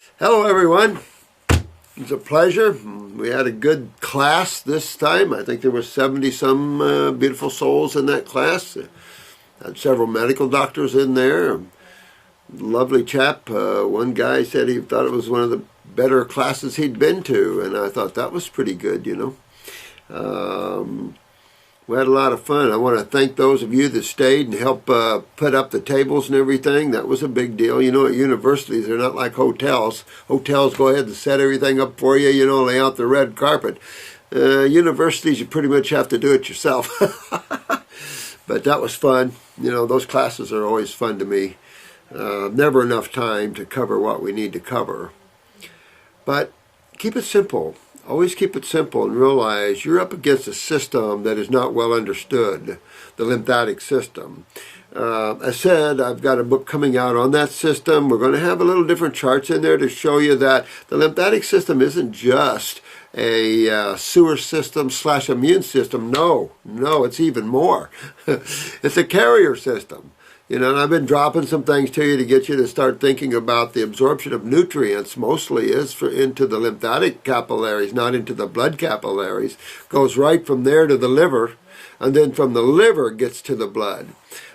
Hello everyone, it's a pleasure. We had a good class this time. I think there were 70 some beautiful souls in that class. Had several medical doctors in there. Lovely chap. One guy said he thought it was one of the better classes he'd been to, and I thought that was pretty good, you know. We had a lot of fun. I want to thank those of you that stayed and helped put up the tables and everything. That was a big deal. You know, at universities, they're not like hotels. Hotels go ahead and set everything up for you, you know, lay out the red carpet. Universities, you pretty much have to do it yourself. But that was fun. You know, those classes are always fun to me. Never enough time to cover what we need to cover. But keep it simple. Always keep it simple and realize you're up against a system that is not well understood, the lymphatic system. As said, I've got a book coming out on that system. We're going to have a little different charts in there to show you that the lymphatic system isn't just a sewer system / immune system. No, it's even more. It's a carrier system. You know, and I've been dropping some things to you to get you to start thinking about the absorption of nutrients. Mostly is into the lymphatic capillaries, not into the blood capillaries. Goes right from there to the liver, and then from the liver gets to the blood.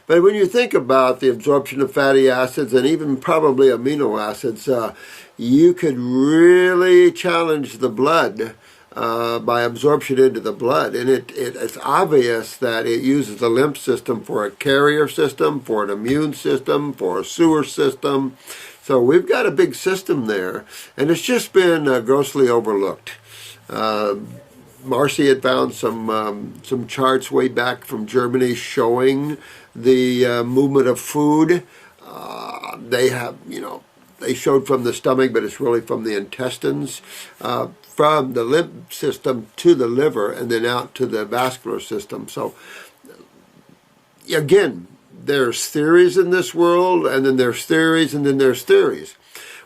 But when you think about the absorption of fatty acids and even probably amino acids, you could really challenge the blood by absorption into the blood. And it's obvious that it uses the lymph system for a carrier system, for an immune system, for a sewer system. So we've got a big system there, and it's just been grossly overlooked. Marcy had found some charts way back from Germany showing the movement of food. They have, you know, they showed from the stomach, but it's really from the intestines, from the lymph system to the liver, and then out to the vascular system. So, again, there's theories in this world, and then there's theories, and then there's theories.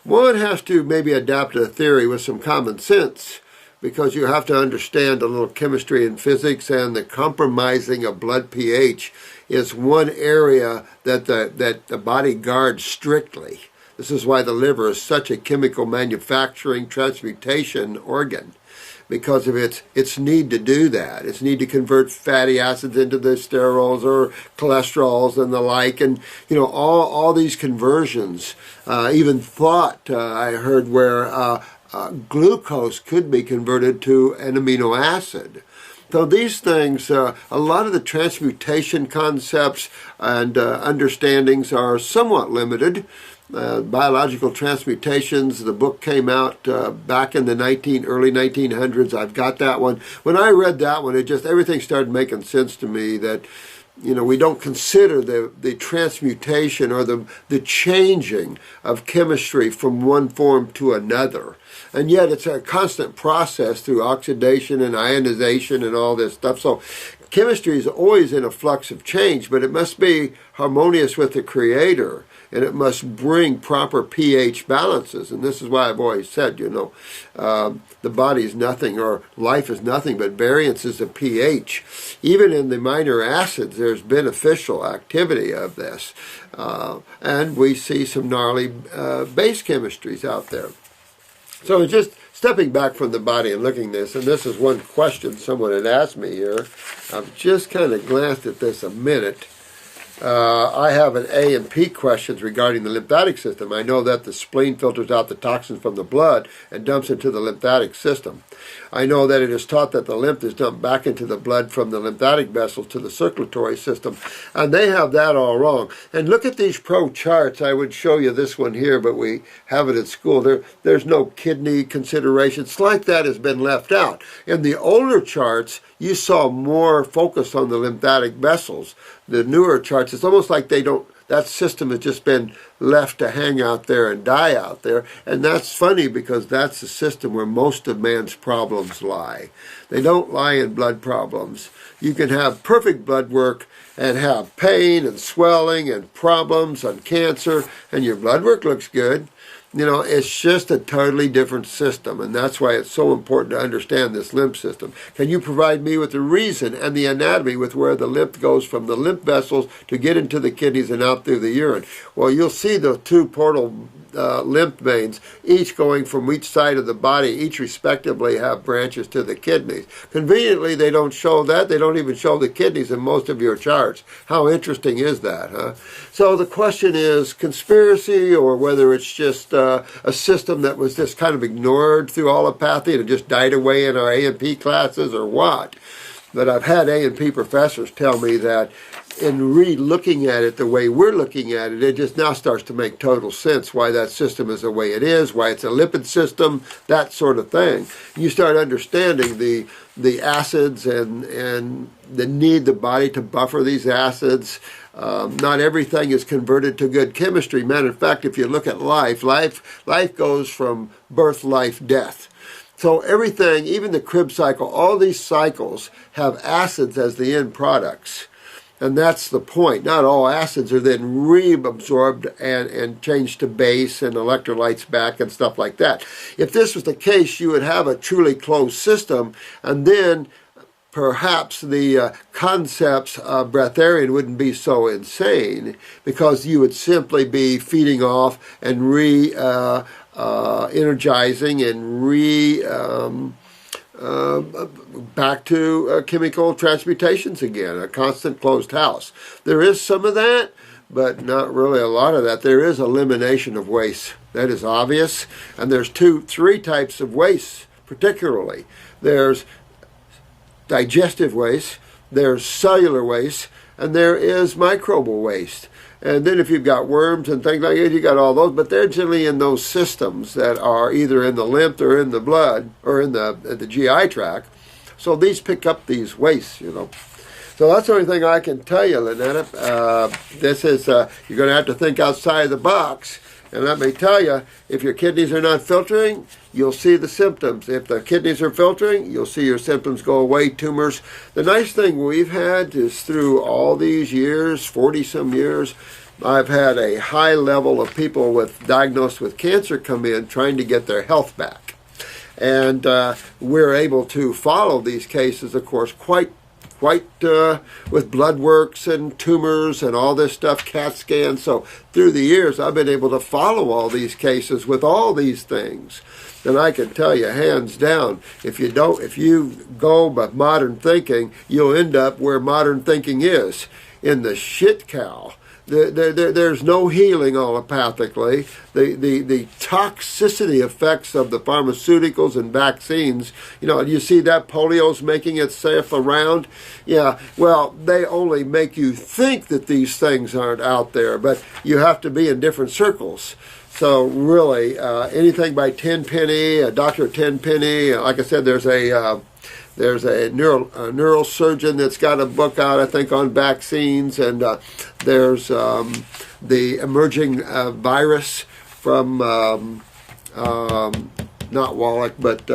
One has to maybe adapt a theory with some common sense, because you have to understand a little chemistry and physics, and the compromising of blood pH is one area that the body guards strictly. This is why the liver is such a chemical manufacturing transmutation organ, because of its need to do that. Its need to convert fatty acids into the sterols or cholesterols and the like, and you know, all these conversions. Even thought I heard where glucose could be converted to an amino acid. So these things, a lot of the transmutation concepts and understandings are somewhat limited. Biological transmutations, the book came out back in the early 1900s. I've got that one. When I read that one, everything started making sense to me that, you know, we don't consider the transmutation or the changing of chemistry from one form to another. And yet it's a constant process through oxidation and ionization and all this stuff. So chemistry is always in a flux of change, but it must be harmonious with the Creator, and it must bring proper pH balances. And this is why I've always said, you know, the body is nothing, or life is nothing but variances of pH. Even in the minor acids, there's beneficial activity of this. And we see some gnarly base chemistries out there. So just stepping back from the body and looking at this, and this is one question someone had asked me here. I've just kind of glanced at this a minute. I have an A and P questions regarding the lymphatic system. I know that the spleen filters out the toxins from the blood and dumps into the lymphatic system. I know that it is taught that the lymph is dumped back into the blood from the lymphatic vessels to the circulatory system, and they have that all wrong. And look at these pro charts. I would show you this one here, but we have it at school. There's no kidney consideration. It's like that has been left out. In the older charts, you saw more focus on the lymphatic vessels. The newer charts, it's almost like that system has just been left to hang out there and die out there. And that's funny, because that's the system where most of man's problems lie. They don't lie in blood problems. You can have perfect blood work and have pain and swelling and problems and cancer, and your blood work looks good. You know, it's just a totally different system, and that's why it's so important to understand this lymph system. Can you provide me with the reason and the anatomy with where the lymph goes from the lymph vessels to get into the kidneys and out through the urine? Well, you'll see the two portal lymph veins, each going from each side of the body, each respectively have branches to the kidneys. Conveniently, they don't show that. They don't even show the kidneys in most of your charts. How interesting is that, huh? So the question is conspiracy, or whether it's just a system that was just kind of ignored through allopathy and just died away in our A&P classes, or what. But I've had A&P professors tell me that in re-looking at it the way we're looking at it, it just now starts to make total sense why that system is the way it is, why it's a lipid system, that sort of thing. You start understanding the acids and the need the body to buffer these acids. Not everything is converted to good chemistry. Matter of fact, if you look at life goes from birth, life, death. So everything, even the crib cycle, all these cycles have acids as the end products. And that's the point. Not all acids are then reabsorbed and changed to base and electrolytes back and stuff like that. If this was the case, you would have a truly closed system, and then perhaps the concepts of breatharian wouldn't be so insane, because you would simply be feeding off and energizing and back to chemical transmutations again, a constant closed house. There is some of that, but not really a lot of that. There is elimination of waste. That is obvious. And there's three types of waste, particularly. There's digestive waste, there's cellular waste, and there is microbial waste. And then if you've got worms and things like that, you got all those, but they're generally in those systems that are either in the lymph or in the blood or in the GI tract. So these pick up these wastes, you know. So that's the only thing I can tell you, Lynetta. This is, you're going to have to think outside the box. And let me tell you, if your kidneys are not filtering, you'll see the symptoms. If the kidneys are filtering, you'll see your symptoms go away, tumors. The nice thing we've had is through all these years, 40-some years, I've had a high level of people diagnosed with cancer come in trying to get their health back. And we're able to follow these cases, of course, quite with blood works and tumors and all this stuff, CAT scans. So through the years, I've been able to follow all these cases with all these things. And I can tell you, hands down, if you go by modern thinking, you'll end up where modern thinking is, in the shit cow. There's no healing allopathically. The toxicity effects of the pharmaceuticals and vaccines, you know, you see that polio's making itself around. Yeah, well, they only make you think that these things aren't out there, but you have to be in different circles. So really, anything by Tenpenny, Dr. Tenpenny, like I said, there's a neurosurgeon that's got a book out, I think, on vaccines, and there's the emerging virus from not Wallach, but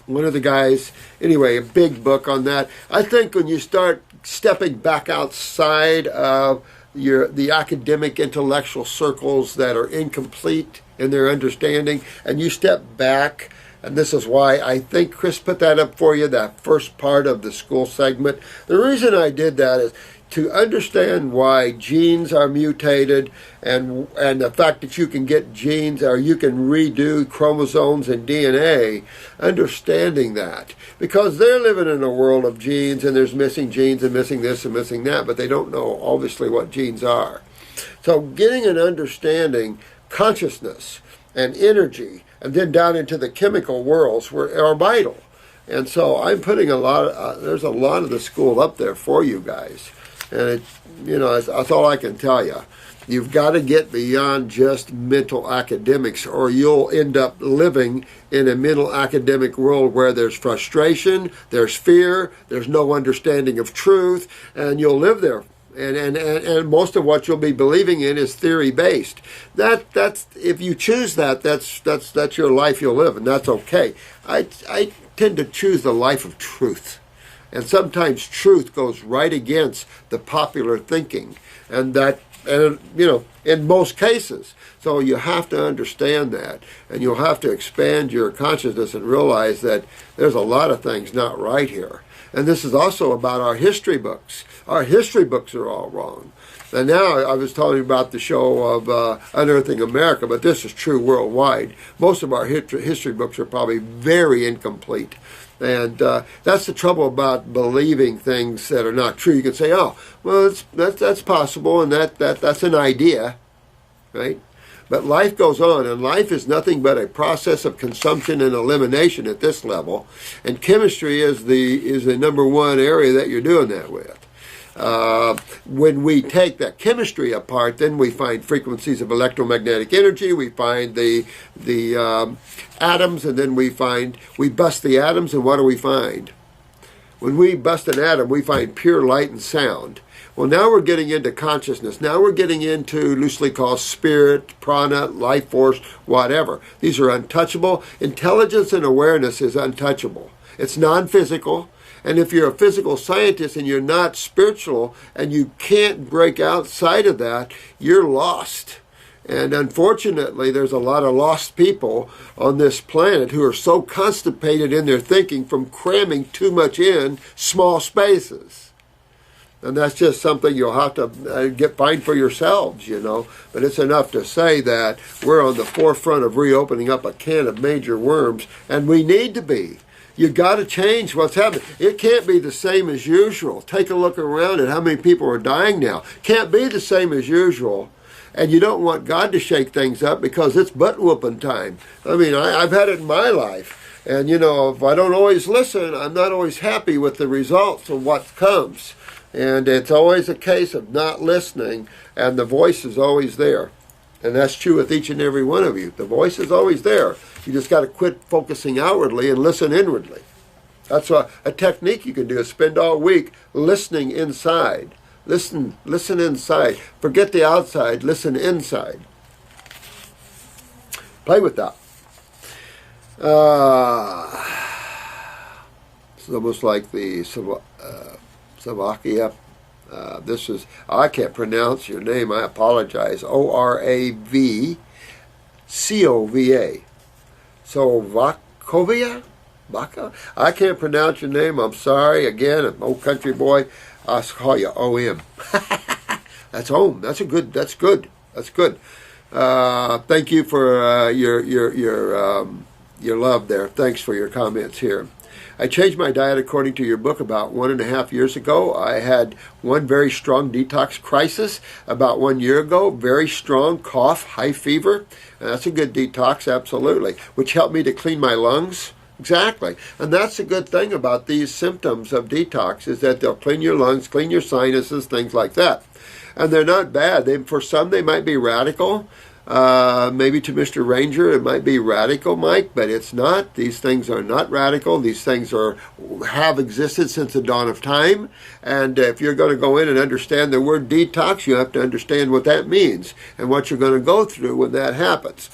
one of the guys. Anyway, a big book on that. I think when you start stepping back outside of the academic intellectual circles that are incomplete in their understanding, and you step back. And this is why I think Chris put that up for you, that first part of the school segment. The reason I did that is to understand why genes are mutated, and the fact that you can get genes, or you can redo chromosomes and DNA, understanding that. Because they're living in a world of genes, and there's missing genes and missing this and missing that, but they don't know obviously what genes are. So getting an understanding, consciousness and energy, and then down into the chemical worlds are vital. And so I'm putting there's a lot of the school up there for you guys. And that's all I can tell you. You've got to get beyond just mental academics, or you'll end up living in a mental academic world where there's frustration, there's fear, there's no understanding of truth, and you'll live there. And most of what you'll be believing in is theory based. That's if you choose that's your life you'll live, and that's okay. I tend to choose the life of truth, and sometimes truth goes right against the popular thinking, and that And, in most cases. So you have to understand that, and you'll have to expand your consciousness and realize that there's a lot of things not right here. And this is also about our history books. Our history books are all wrong. And now I was telling you about the show of Unearthing America, but this is true worldwide. Most of our history books are probably very incomplete. And that's the trouble about believing things that are not true. You can say, oh, well, that's possible, and that's an idea, right? But life goes on, and life is nothing but a process of consumption and elimination at this level. And chemistry is the number one area that you're doing that with. When we take that chemistry apart, then we find frequencies of electromagnetic energy. We find the atoms, and then we bust the atoms, and what do we find? When we bust an atom, we find pure light and sound. Well, now we're getting into consciousness. Now we're getting into loosely called spirit, prana, life force, whatever. These are untouchable. Intelligence and awareness is untouchable. It's non-physical. And if you're a physical scientist and you're not spiritual and you can't break outside of that, you're lost. And unfortunately, there's a lot of lost people on this planet who are so constipated in their thinking from cramming too much in small spaces. And that's just something you'll have to find for yourselves, But it's enough to say that we're on the forefront of reopening up a can of major worms, and we need to be. You got to change what's happening. It can't be the same as usual. Take a look around at how many people are dying now. Can't be the same as usual. And you don't want God to shake things up because it's butt-whooping time. I mean, I've had it in my life. And, if I don't always listen, I'm not always happy with the results of what comes. And it's always a case of not listening, and the voice is always there. And that's true with each and every one of you. The voice is always there. You just got to quit focusing outwardly and listen inwardly. That's a technique you can do, is spend all week listening inside. Listen inside. Forget the outside, listen inside. Play with that. It's almost like the Slovakia. This is, I can't pronounce your name, I apologize. Oravcova. Slovakia? Baka? I can't pronounce your name, I'm sorry. Again, I'm an old country boy. I'll call you OM. That's home. That's good. Thank you for your love there. Thanks for your comments here. I changed my diet according to your book about 1.5 years ago. I had one very strong detox crisis about 1 year ago. Very strong cough, high fever. And that's a good detox, absolutely, which helped me to clean my lungs. Exactly. And that's the good thing about these symptoms of detox, is that they'll clean your lungs, clean your sinuses, things like that. And they're not bad. For some, they might be radical. Maybe to Mr. Ranger, it might be radical, Mike, but it's not. These things are not radical. These things have existed since the dawn of time. And if you're going to go in and understand the word detox, you have to understand what that means and what you're going to go through when that happens.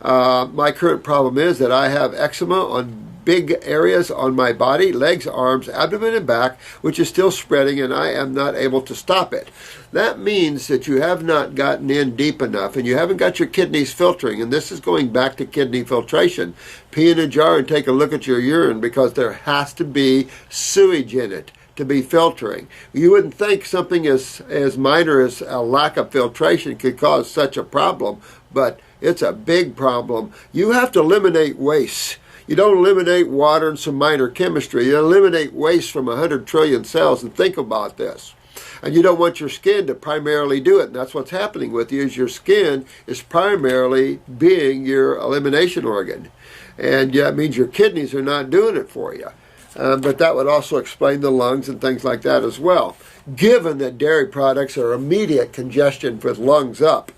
My current problem is that I have eczema on big areas on my body, legs, arms, abdomen, and back, which is still spreading, and I am not able to stop it. That means that you have not gotten in deep enough, and you haven't got your kidneys filtering, and this is going back to kidney filtration. Pee in a jar and take a look at your urine, because there has to be sewage in it to be filtering. You wouldn't think something as minor as a lack of filtration could cause such a problem, but it's a big problem. You have to eliminate waste. You don't eliminate water and some minor chemistry. You eliminate waste from 100 trillion cells, and think about this. And you don't want your skin to primarily do it. And that's what's happening with you, is your skin is primarily being your elimination organ. And that means your kidneys are not doing it for you. But that would also explain the lungs and things like that as well, given that dairy products are immediate congestion with lungs up.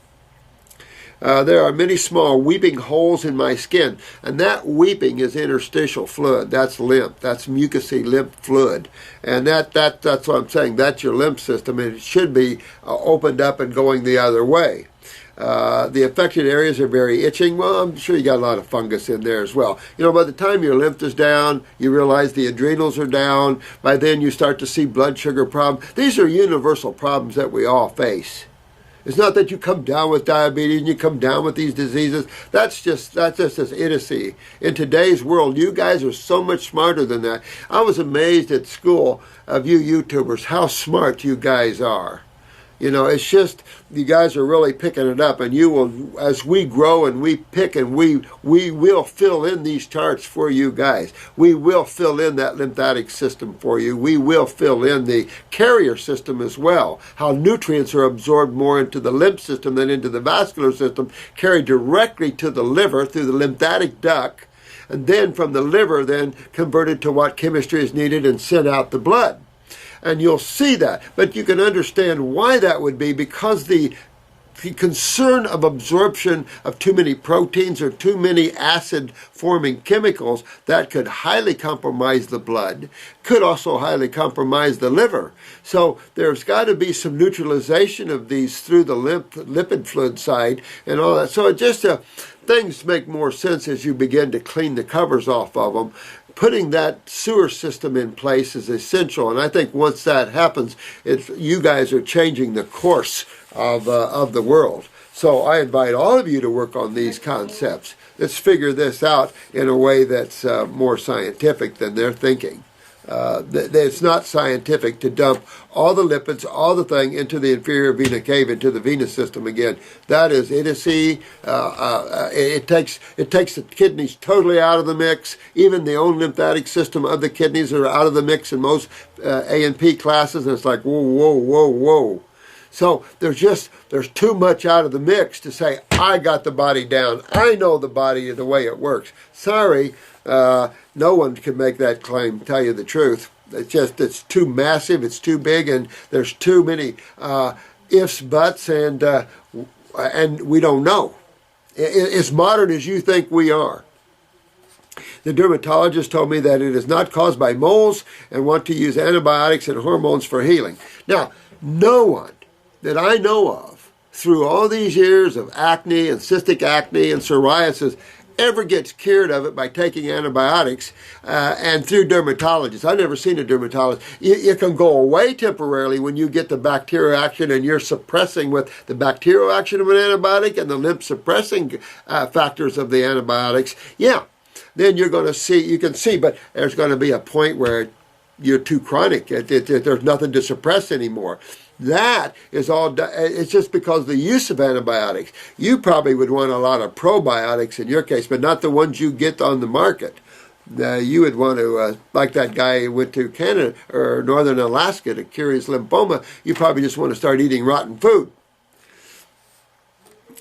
There are many small weeping holes in my skin, and that weeping is interstitial fluid. That's lymph. That's mucousy lymph fluid, and that's what I'm saying. That's your lymph system, and it should be opened up and going the other way. The affected areas are very itching. Well, I'm sure you got a lot of fungus in there as well. You know, by the time your lymph is down, you realize the adrenals are down. By then you start to see blood sugar problems. These are universal problems that we all face. It's not that you come down with diabetes and you come down with these diseases. That's just this idiocy. In today's world, you guys are so much smarter than that. I was amazed at school of you YouTubers, how smart you guys are. You know, it's just, you guys are really picking it up, and you will, as we grow and we pick, and we will fill in these charts for you guys. We will fill in that lymphatic system for you. We will fill in the carrier system as well, how nutrients are absorbed more into the lymph system than into the vascular system, carried directly to the liver through the lymphatic duct, and then from the liver then converted to what chemistry is needed and sent out the blood. And you'll see that. But you can understand why that would be, because the concern of absorption of too many proteins or too many acid-forming chemicals that could highly compromise the blood, could also highly compromise the liver. So there's got to be some neutralization of these through the lipid fluid side and all that. So it just things make more sense as you begin to clean the covers off of them. Putting that sewer system in place is essential, and I think once that happens, you guys are changing the course of the world. So I invite all of you to work on these concepts. Let's figure this out in a way that's more scientific than they're thinking. It's not scientific to dump all the lipids, all the thing into the inferior vena cava, into the venous system again. That is idiocy. It takes the kidneys totally out of the mix. Even the own lymphatic system of the kidneys are out of the mix in most A&P classes, and it's like, whoa, whoa, whoa, whoa. So there's too much out of the mix to say, I got the body down. I know the body the way it works. Sorry, no one can make that claim, tell you the truth. It's too massive, it's too big, and there's too many ifs, buts, and we don't know. As modern as you think we are. The dermatologist told me that it is not caused by moles and want to use antibiotics and hormones for healing. Now, no one that I know of through all these years of acne and cystic acne and psoriasis ever gets cured of it by taking antibiotics and through dermatologists. I've never seen a dermatologist. It can go away temporarily when you get the bacterial action and you're suppressing with the bacterial action of an antibiotic and the lymph suppressing factors of the antibiotics. Yeah, then you're going to see, you can see, but there's going to be a point where you're too chronic. There's nothing to suppress anymore. That is all, it's just because of the use of antibiotics. You probably would want a lot of probiotics in your case, but not the ones you get on the market. You would want to, like that guy who went to Canada or northern Alaska to cure his lymphoma, you probably just want to start eating rotten food.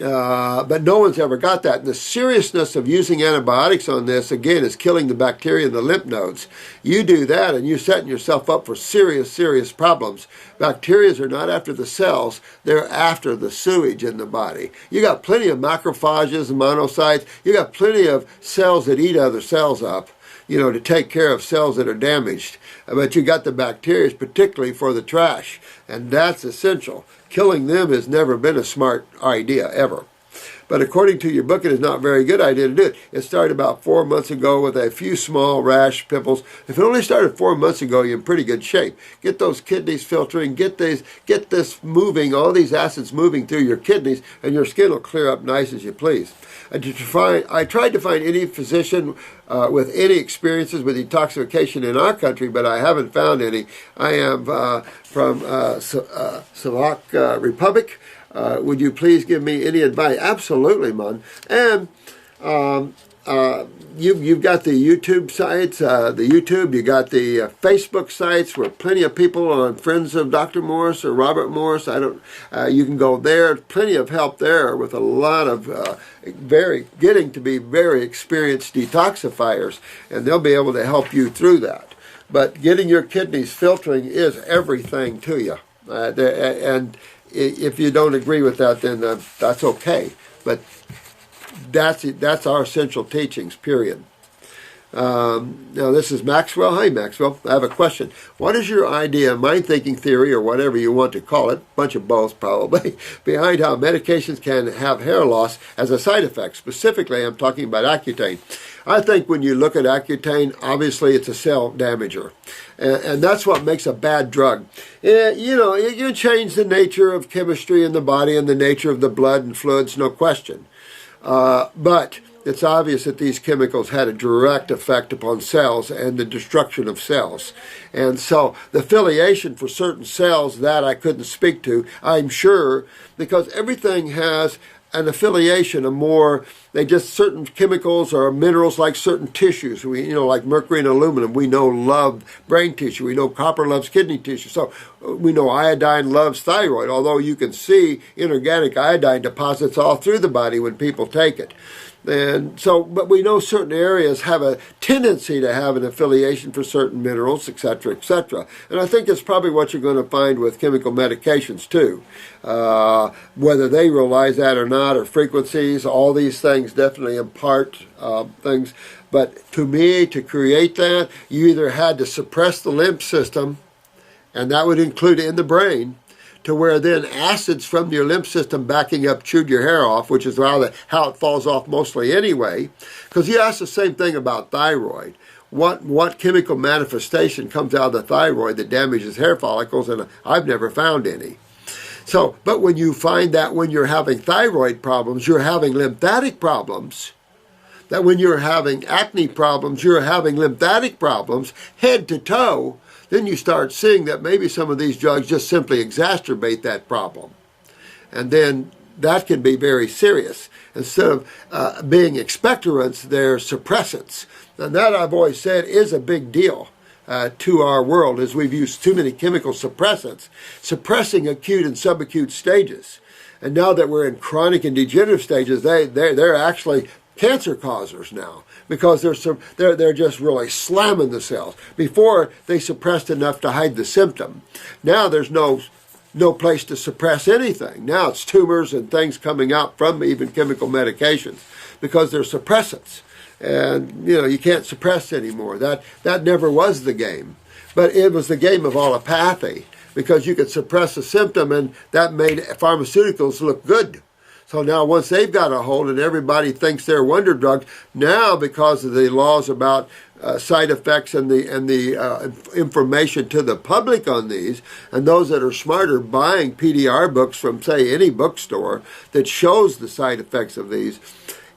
But no one's ever got that. And the seriousness of using antibiotics on this, again, is killing the bacteria in the lymph nodes. You do that and you're setting yourself up for serious, serious problems. Bacteria are not after the cells, they're after the sewage in the body. You got plenty of macrophages and monocytes. You got plenty of cells that eat other cells up, you know, to take care of cells that are damaged. But you got the bacteria, particularly for the trash, and that's essential. Killing them has never been a smart idea, ever. But according to your book, it is not a very good idea to do it. It started about 4 months ago with a few small rash pimples. If it only started 4 months ago, you're in pretty good shape. Get those kidneys filtering, get this moving, all these acids moving through your kidneys, and your skin will clear up nice as you please. I tried to find any physician with any experiences with detoxification in our country, but I haven't found any. I am from Slovak Republic. Would you please give me any advice? Absolutely, man. And you've got the YouTube sites, you got the Facebook sites where plenty of people are friends of Dr. Morris or Robert Morris. You can go there. Plenty of help there with a lot of getting to be very experienced detoxifiers, and they'll be able to help you through that. But getting your kidneys filtering is everything to you, and if you don't agree with that, then that's okay. But that's our essential teachings, period. Now this is Maxwell. Hi Maxwell, I have a question. What is your idea, mind thinking theory, or whatever you want to call it, bunch of both probably, behind how medications can have hair loss as a side effect? Specifically, I'm talking about Accutane. I think when you look at Accutane, obviously it's a cell damager. And that's what makes a bad drug. You know, you change the nature of chemistry in the body and the nature of the blood and fluids, no question. But it's obvious that these chemicals had a direct effect upon cells and the destruction of cells. And so the affiliation for certain cells, that I couldn't speak to, I'm sure, because everything has an affiliation, certain chemicals or minerals like certain tissues. Like mercury and aluminum, we know love brain tissue. We know copper loves kidney tissue. So we know iodine loves thyroid, although you can see inorganic iodine deposits all through the body when people take it. And so, but we know certain areas have a tendency to have an affiliation for certain minerals, etc., etc. And I think it's probably what you're going to find with chemical medications too. Whether they realize that or not, or frequencies, all these things definitely impart things. But to me, to create that, you either had to suppress the lymph system, and that would include in the brain, to where then acids from your lymph system backing up chewed your hair off, which is how it falls off mostly anyway. Because you ask the same thing about thyroid. What chemical manifestation comes out of the thyroid that damages hair follicles? And I've never found any. So, but when you find that when you're having thyroid problems, you're having lymphatic problems, that when you're having acne problems, you're having lymphatic problems, head to toe, then you start seeing that maybe some of these drugs just simply exacerbate that problem. And then that can be very serious. Instead of being expectorants, they're suppressants. And that, I've always said, is a big deal to our world, as we've used too many chemical suppressants, suppressing acute and subacute stages. And now that we're in chronic and degenerative stages, they're actually cancer causers now, because they're just really slamming the cells. Before, they suppressed enough to hide the symptom. Now there's no place to suppress anything. Now it's tumors and things coming out from even chemical medications because they're suppressants. And you can't suppress anymore. That never was the game. But it was the game of allopathy, because you could suppress a symptom, and that made pharmaceuticals look good. So now once they've got a hold and everybody thinks they're wonder drugs, now because of the laws about side effects and the information to the public on these, and those that are smarter buying PDR books from, say, any bookstore that shows the side effects of these,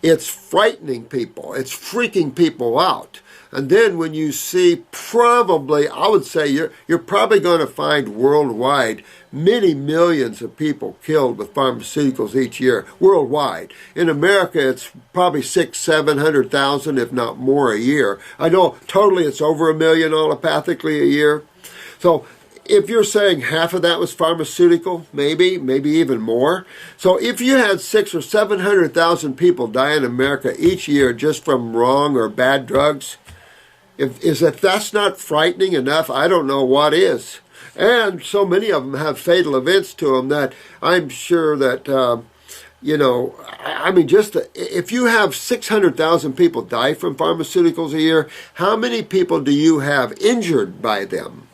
it's frightening people. It's freaking people out. And then when you see probably, I would say you're probably going to find worldwide many millions of people killed with pharmaceuticals each year, worldwide. In America, it's probably 600,000-700,000, if not more, a year. I know totally it's over 1 million allopathically a year. So if you're saying half of that was pharmaceutical, maybe even more. So if you had 600,000 or 700,000 people die in America each year just from wrong or bad drugs, if that's not frightening enough, I don't know what is. And so many of them have fatal events to them that I'm sure that, if you have 600,000 people die from pharmaceuticals a year, how many people do you have injured by them?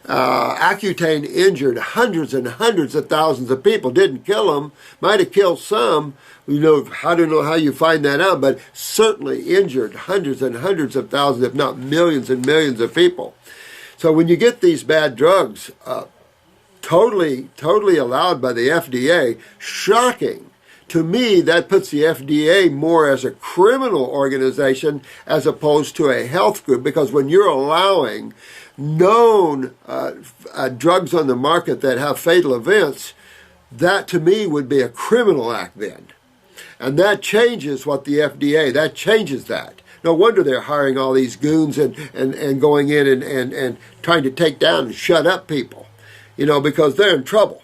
Accutane injured hundreds and hundreds of thousands of people. Didn't kill them, might have killed some. I don't know how you find that out, but certainly injured hundreds and hundreds of thousands, if not millions and millions of people. So when you get these bad drugs totally allowed by the FDA, shocking. To me, that puts the FDA more as a criminal organization as opposed to a health group, because when you're allowing known drugs on the market that have fatal events, that to me would be a criminal act then. And that changes what the FDA, that changes that. No wonder they're hiring all these goons and going in and trying to take down and shut up people, because they're in trouble.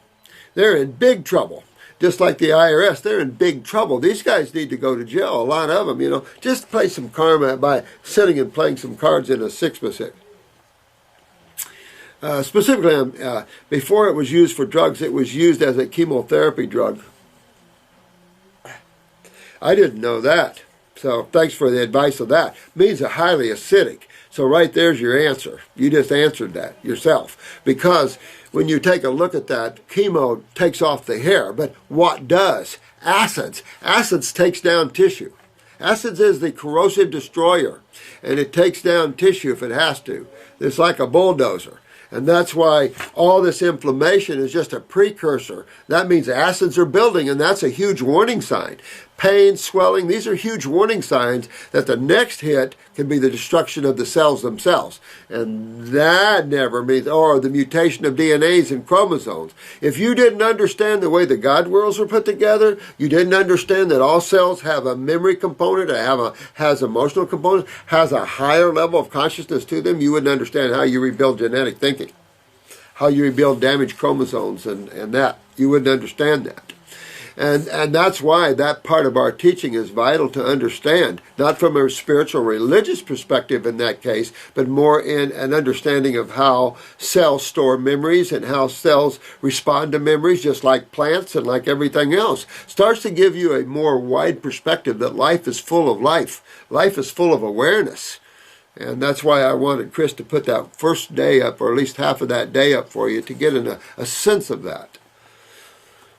They're in big trouble. Just like the IRS, they're in big trouble. These guys need to go to jail, a lot of them, just play some karma by sitting and playing some cards in a 6x6. Specifically, before it was used for drugs, it was used as a chemotherapy drug. I didn't know that. So thanks for the advice of that. Means a highly acidic. So right there's your answer. You just answered that yourself. Because when you take a look at that, chemo takes off the hair. But what does? Acids. Acids takes down tissue. Acids is the corrosive destroyer. And it takes down tissue if it has to. It's like a bulldozer. And that's why all this inflammation is just a precursor. That means acids are building, and that's a huge warning sign. Pain, swelling, these are huge warning signs that the next hit can be the destruction of the cells themselves. And that never means, or the mutation of DNAs and chromosomes. If you didn't understand the way the God worlds were put together, you didn't understand that all cells have a memory component, has emotional components, has a higher level of consciousness to them, you wouldn't understand how you rebuild genetic thinking, how you rebuild damaged chromosomes and that. You wouldn't understand that. And that's why that part of our teaching is vital to understand, not from a spiritual religious perspective in that case, but more in an understanding of how cells store memories and how cells respond to memories, just like plants and like everything else. Starts to give you a more wide perspective that life is full of life. Life is full of awareness. And that's why I wanted Chris to put that first day up, or at least half of that day up for you, to get a sense of that.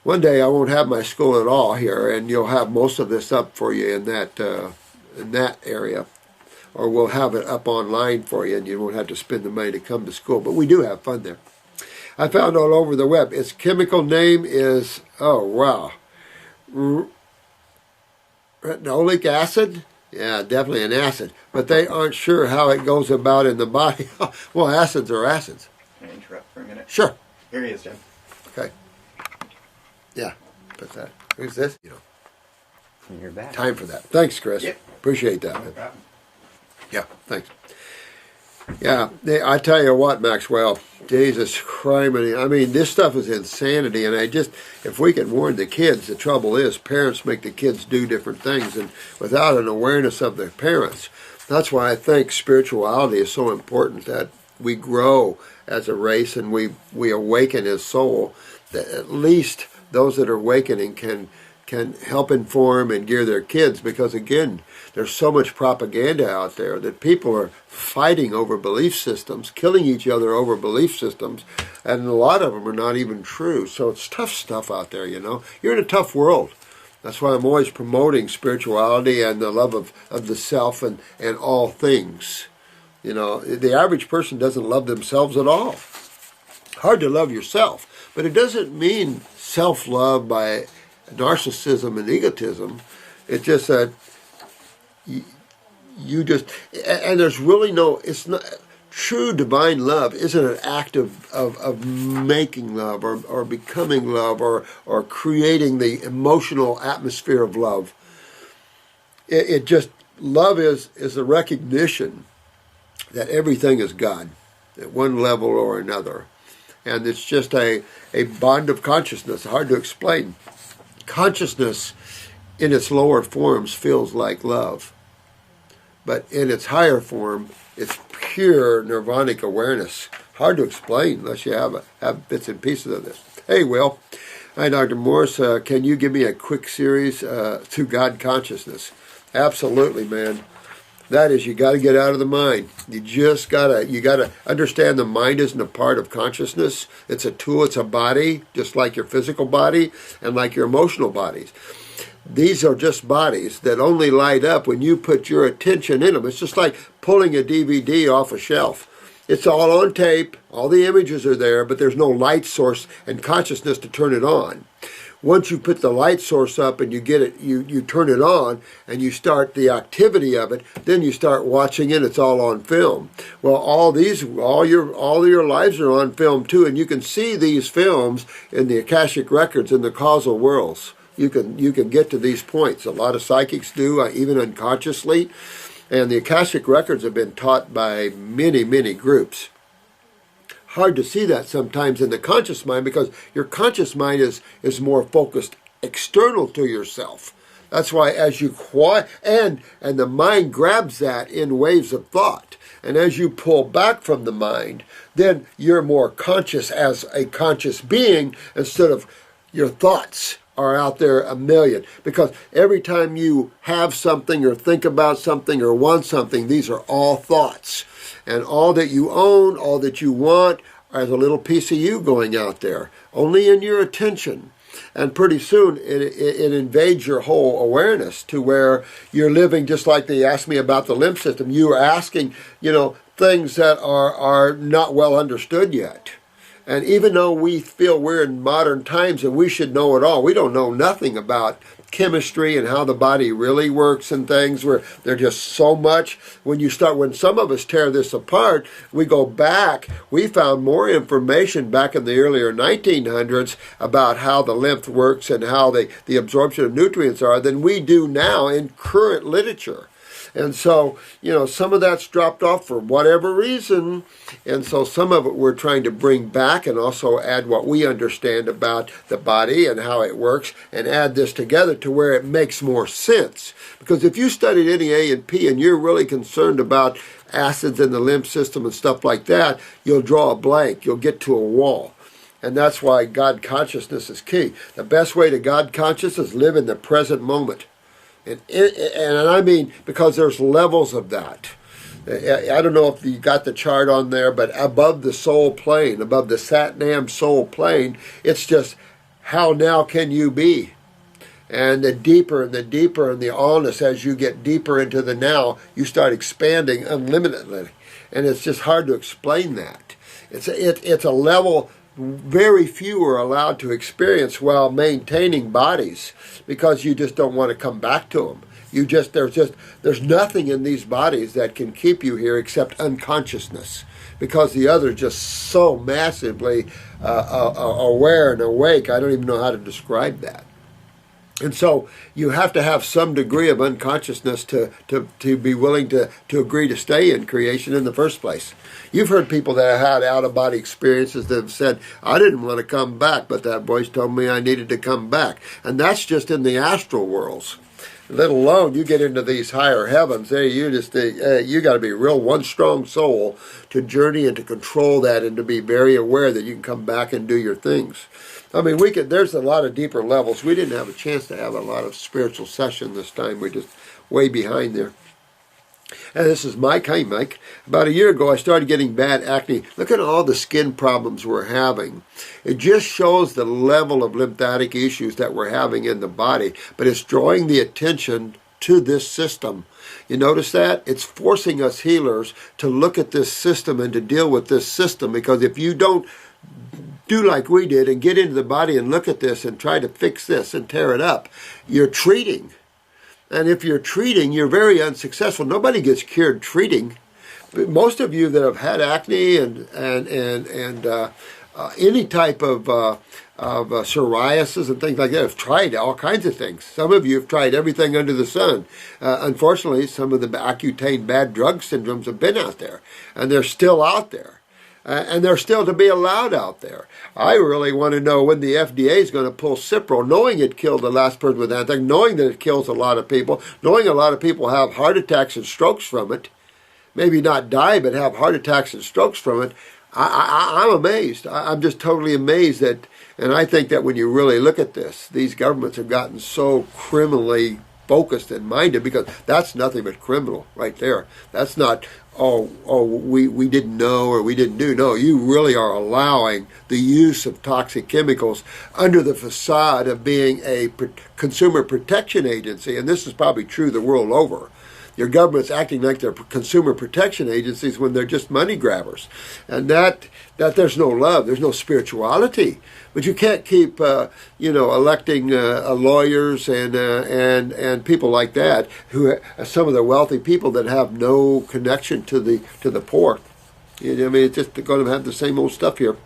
One day I won't have my school at all here, and you'll have most of this up for you in that area. Or we'll have it up online for you, and you won't have to spend the money to come to school. But we do have fun there. I found all over the web. Its chemical name is, oh wow, retinoic acid? Yeah, definitely an acid. But they aren't sure how it goes about in the body. Well, acids are acids. Can I interrupt for a minute? Sure. Here he is, Jim. Okay. Yeah, put that. Who's this? You know. And you're back. Time for that. Thanks, Chris. Yep. Appreciate that. No Man. problem. Yeah, thanks. Yeah, I tell you what, Maxwell, Jesus Christ, I mean, this stuff is insanity, and if we can warn the kids, the trouble is parents make the kids do different things, and without an awareness of their parents. That's why I think spirituality is so important, that we grow as a race and we awaken as soul, that at least those that are awakening can help inform and gear their kids, because again, there's so much propaganda out there that people are fighting over belief systems, killing each other over belief systems, and a lot of them are not even true. So it's tough stuff out there, you know. You're in a tough world. That's why I'm always promoting spirituality and the love of the self and all things. You know, the average person doesn't love themselves at all. Hard to love yourself, but it doesn't mean self-love by narcissism and egotism. It's just that you just, and there's really no, it's not, true divine love isn't an act of making love or becoming love or creating the emotional atmosphere of love. It just, love is a recognition that everything is God at one level or another. And it's just a bond of consciousness, hard to explain. Consciousness in its lower forms feels like love. But in its higher form, it's pure nirvanic awareness. Hard to explain unless you have bits and pieces of this. Hey, Will. Hi, Dr. Morse. Can you give me a quick series to God consciousness? Absolutely, man. That is, you got to get out of the mind. You got to understand the mind isn't a part of consciousness. It's a tool, it's a body, just like your physical body and like your emotional bodies. These are just bodies that only light up when you put your attention in them. It's just like pulling a DVD off a shelf. It's all on tape, all the images are there, but there's no light source and consciousness to turn it on. Once you put the light source up and you get it, you turn it on and you start the activity of it, then you start watching it, it's all on film. Well, all your lives are on film too, and you can see these films in the Akashic records in the causal worlds. You can get to these points. A lot of psychics do, even unconsciously, and the Akashic records have been taught by many, many groups. Hard to see that sometimes in the conscious mind, because your conscious mind is more focused external to yourself. That's why as you quiet, and the mind grabs that in waves of thought. And as you pull back from the mind, then you're more conscious as a conscious being instead of your thoughts are out there a million. Because every time you have something or think about something or want something, these are all thoughts. And all that you own, all that you want, is a little piece of you going out there, only in your attention. And pretty soon it invades your whole awareness to where you're living just like they asked me about the lymph system. You are asking, things that are not well understood yet. And even though we feel we're in modern times and we should know it all, we don't know nothing about chemistry and how the body really works and things. They're just so much. When some of us tear this apart, we go back. We found more information back in the earlier 1900s about how the lymph works and how the absorption of nutrients are than we do now in current literature. And so, some of that's dropped off for whatever reason. And so some of it we're trying to bring back and also add what we understand about the body and how it works and add this together to where it makes more sense. Because if you studied any A&P and you're really concerned about acids in the lymph system and stuff like that, you'll draw a blank. You'll get to a wall. And that's why God consciousness is key. The best way to God consciousness is live in the present moment. And I mean, because there's levels of that. I don't know if you got the chart on there, but above the soul plane, above the Satnam soul plane, it's just how now can you be? And the deeper and the allness, as you get deeper into the now, you start expanding unlimitedly. And it's just hard to explain that. It's a level very few are allowed to experience while maintaining bodies, because you just don't want to come back to them. There's nothing in these bodies that can keep you here except unconsciousness, because the other's just so massively aware and awake. I don't even know how to describe that. And so you have to have some degree of unconsciousness to be willing to agree to stay in creation in the first place. You've heard people that have had out-of-body experiences that have said, I didn't want to come back, but that voice told me I needed to come back. And that's just in the astral worlds. Let alone you get into these higher heavens. There, you got to be real one strong soul to journey and to control that and to be very aware that you can come back and do your things. I mean, there's a lot of deeper levels. We didn't have a chance to have a lot of spiritual session this time. We're just way behind there. And this is Mike. Hi, Mike. About a year ago, I started getting bad acne. Look at all the skin problems we're having. It just shows the level of lymphatic issues that we're having in the body, but it's drawing the attention to this system. You notice that? It's forcing us healers to look at this system and to deal with this system, because if you don't do like we did and get into the body and look at this and try to fix this and tear it up, you're treating. And if you're treating, you're very unsuccessful. Nobody gets cured treating. But most of you that have had acne and any type of psoriasis and things like that have tried all kinds of things. Some of you have tried everything under the sun. Unfortunately, some of the Accutane bad drug syndromes have been out there, and they're still out there. And they're still to be allowed out there. I really want to know when the FDA is going to pull Cipro, knowing it killed the last person with antibiotics, knowing that it kills a lot of people, knowing a lot of people have heart attacks and strokes from it. Maybe not die, but have heart attacks and strokes from it. I'm amazed. I'm just totally amazed that, and I think that when you really look at this, these governments have gotten so criminally focused and minded, because that's nothing but criminal right there. That's not, we didn't know or we didn't do. No, you really are allowing the use of toxic chemicals under the facade of being a consumer protection agency, and this is probably true the world over. Your government's acting like they're consumer protection agencies when they're just money grabbers. And that there's no love, there's no spirituality. But you can't keep, electing lawyers and people like that, who some of the wealthy people that have no connection to the poor. It's just going to have the same old stuff here.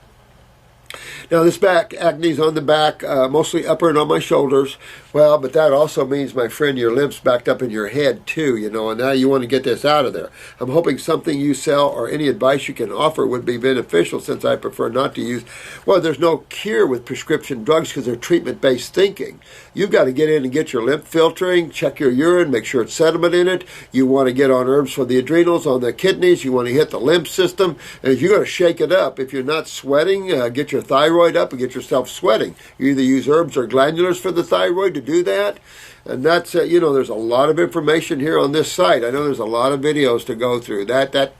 Now, this back acne's on the back, mostly upper and on my shoulders. Well, but that also means, my friend, your lymph's backed up in your head too, and now you want to get this out of there. I'm hoping something you sell or any advice you can offer would be beneficial, since I prefer not to use. Well, there's no cure with prescription drugs because they're treatment-based thinking. You've got to get in and get your lymph filtering, check your urine, make sure it's sediment in it. You want to get on herbs for the adrenals, on the kidneys. You want to hit the lymph system. And if you're going to shake it up, if you're not sweating, get your your thyroid up and get yourself sweating. You either use herbs or glandulars for the thyroid to do that. And that's, there's a lot of information here on this site. I know there's a lot of videos to go through. That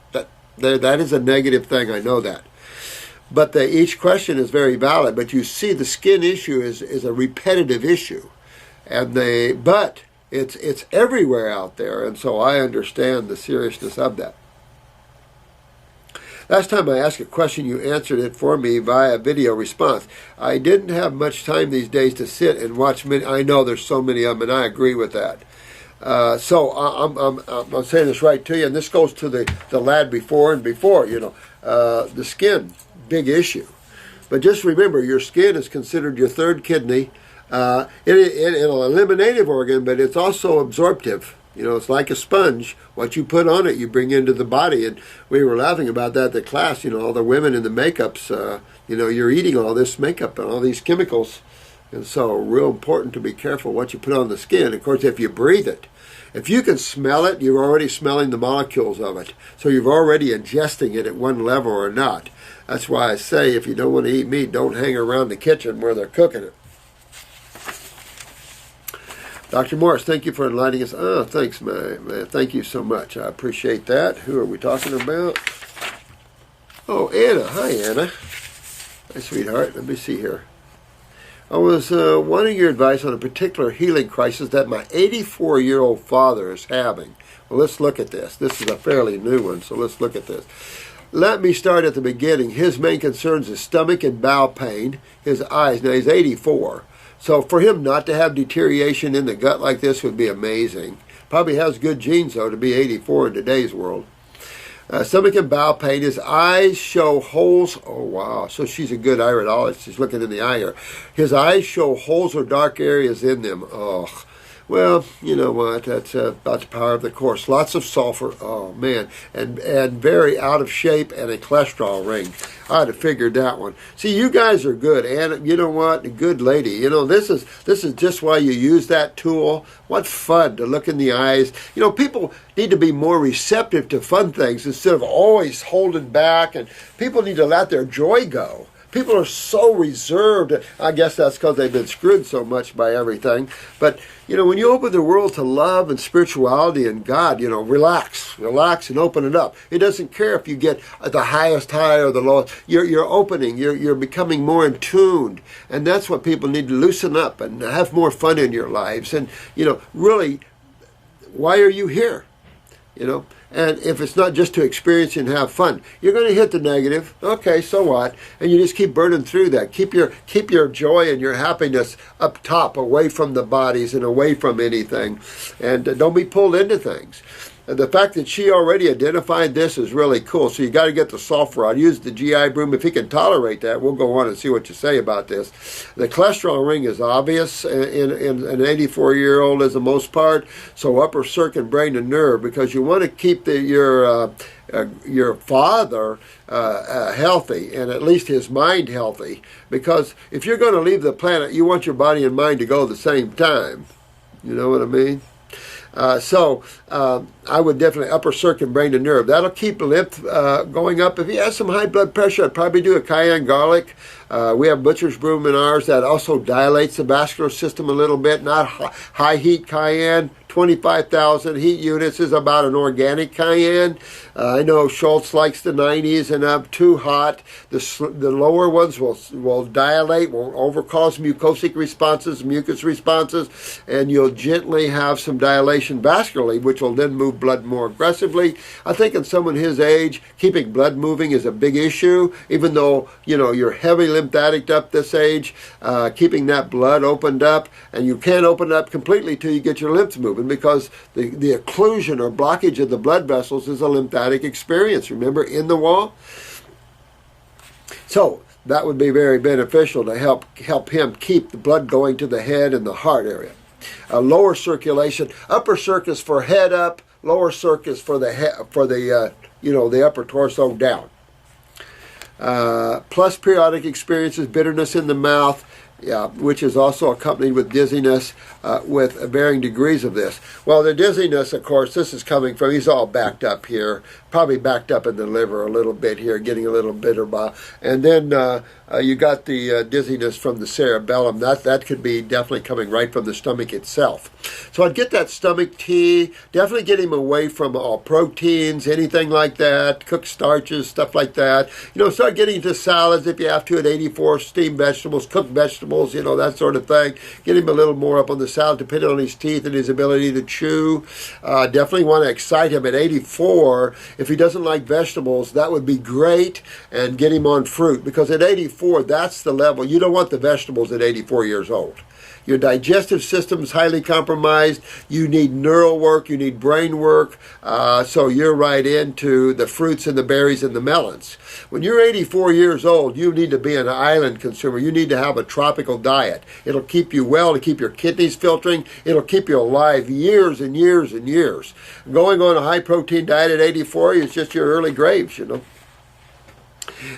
is a negative thing, I know that. But each question is very valid. But you see, the skin issue is a repetitive issue. But it's everywhere out there, and so I understand the seriousness of that. Last time I asked a question, you answered it for me via video response. I didn't have much time these days to sit and watch many. I know there's so many of them, and I agree with that. So I'm saying this right to you, and this goes to the lad before and before. The skin, big issue. But just remember, your skin is considered your third kidney. It's an eliminative organ, but it's also absorptive. It's like a sponge. What you put on it, you bring into the body. And we were laughing about that at the class. All the women in the makeups, you're eating all this makeup and all these chemicals. And so real important to be careful what you put on the skin. Of course, if you breathe it, if you can smell it, you're already smelling the molecules of it. So you're already ingesting it at one level or not. That's why I say if you don't want to eat meat, don't hang around the kitchen where they're cooking it. Dr. Morris, thank you for enlightening us. Oh, thanks, man. Thank you so much. I appreciate that. Who are we talking about? Oh, Anna. Hi, Anna. Hi, sweetheart. Let me see here. I was wanting your advice on a particular healing crisis that my 84-year-old father is having. Well, let's look at this. This is a fairly new one, so let's look at this. Let me start at the beginning. His main concerns is stomach and bowel pain, his eyes. Now, he's 84. So for him not to have deterioration in the gut like this would be amazing. Probably has good genes, though, to be 84 in today's world. Stomach and bowel pain. His eyes show holes. Oh, wow. So she's a good iridologist. She's looking in the eye here. His eyes show holes or dark areas in them. Oh, well, you know what? That's about the power of the course. Lots of sulfur. Oh, man. And very out of shape and a cholesterol ring. I'd have figured that one. See, you guys are good. And you know what? A good lady. This is just why you use that tool. What fun to look in the eyes. People need to be more receptive to fun things instead of always holding back. And people need to let their joy go. People are so reserved. I guess that's because they've been screwed so much by everything. But, when you open the world to love and spirituality and God, relax and open it up. It doesn't care if you get the highest high or the lowest. You're opening. You're becoming more in tune. And that's what people need to loosen up and have more fun in your lives. And, really, why are you here? And if it's not just to experience and have fun, you're going to hit the negative. Okay, so what? And you just keep burning through that. Keep your joy and your happiness up top, away from the bodies and away from anything. And don't be pulled into things. And the fact that she already identified this is really cool. So you got to get the sulfur out. Use the GI broom. If he can tolerate that, we'll go on and see what you say about this. The cholesterol ring is obvious in an 84-year-old as the most part. So upper circuit, brain, and nerve, because you want to keep your father healthy, and at least his mind healthy. Because if you're going to leave the planet, you want your body and mind to go at the same time. You know what I mean? So I would definitely upper circuit, brain, and nerve. That'll keep lymph going up. If he has some high blood pressure, I'd probably do a cayenne garlic. We have butcher's broom in ours that also dilates the vascular system a little bit. Not high heat cayenne. 25,000 heat units is about an organic cayenne. I know Schultz likes the 90s and up. Too hot. The lower ones will dilate, won't overcause mucosic responses, mucus responses, and you'll gently have some dilation vascularly, which will then move blood more aggressively. I think in someone his age, keeping blood moving is a big issue, even though you're heavy lymphatic up this age, keeping that blood opened up, and you can't open it up completely till you get your lymphs moving, because the occlusion or blockage of the blood vessels is a lymphatic experience, remember, in the wall. So that would be very beneficial to help him keep the blood going to the head and the heart area. Lower circulation, upper circuit is for head up, lower circuit is for the head, the upper torso down. Plus periodic experiences, bitterness in the mouth, Yeah, which is also accompanied with dizziness with varying degrees of this. Well, the dizziness, of course, this is coming from, he's all backed up here, probably backed up in the liver a little bit here, getting a little bitter. And then you got the dizziness from the cerebellum. That could be definitely coming right from the stomach itself. So I'd get that stomach tea, definitely get him away from all proteins, anything like that, cooked starches, stuff like that. You know, start getting to salads if you have to at 84, steamed vegetables, cooked vegetables, you know, that sort of thing. Get him a little more up on the salad, depending on his teeth and his ability to chew. Definitely want to excite him at 84. If he doesn't like vegetables, that would be great, and get him on fruit, because at 84, that's the level. You don't want the vegetables at 84 years old. Your digestive system is highly compromised. You need neural work. You need brain work. So you're right into the fruits and the berries and the melons. When you're 84 years old, you need to be an island consumer. You need to have a tropical diet. It'll keep you well, it'll keep your kidneys filtering. It'll keep you alive years and years and years. Going on a high-protein diet at 84 is just your early graves, you know.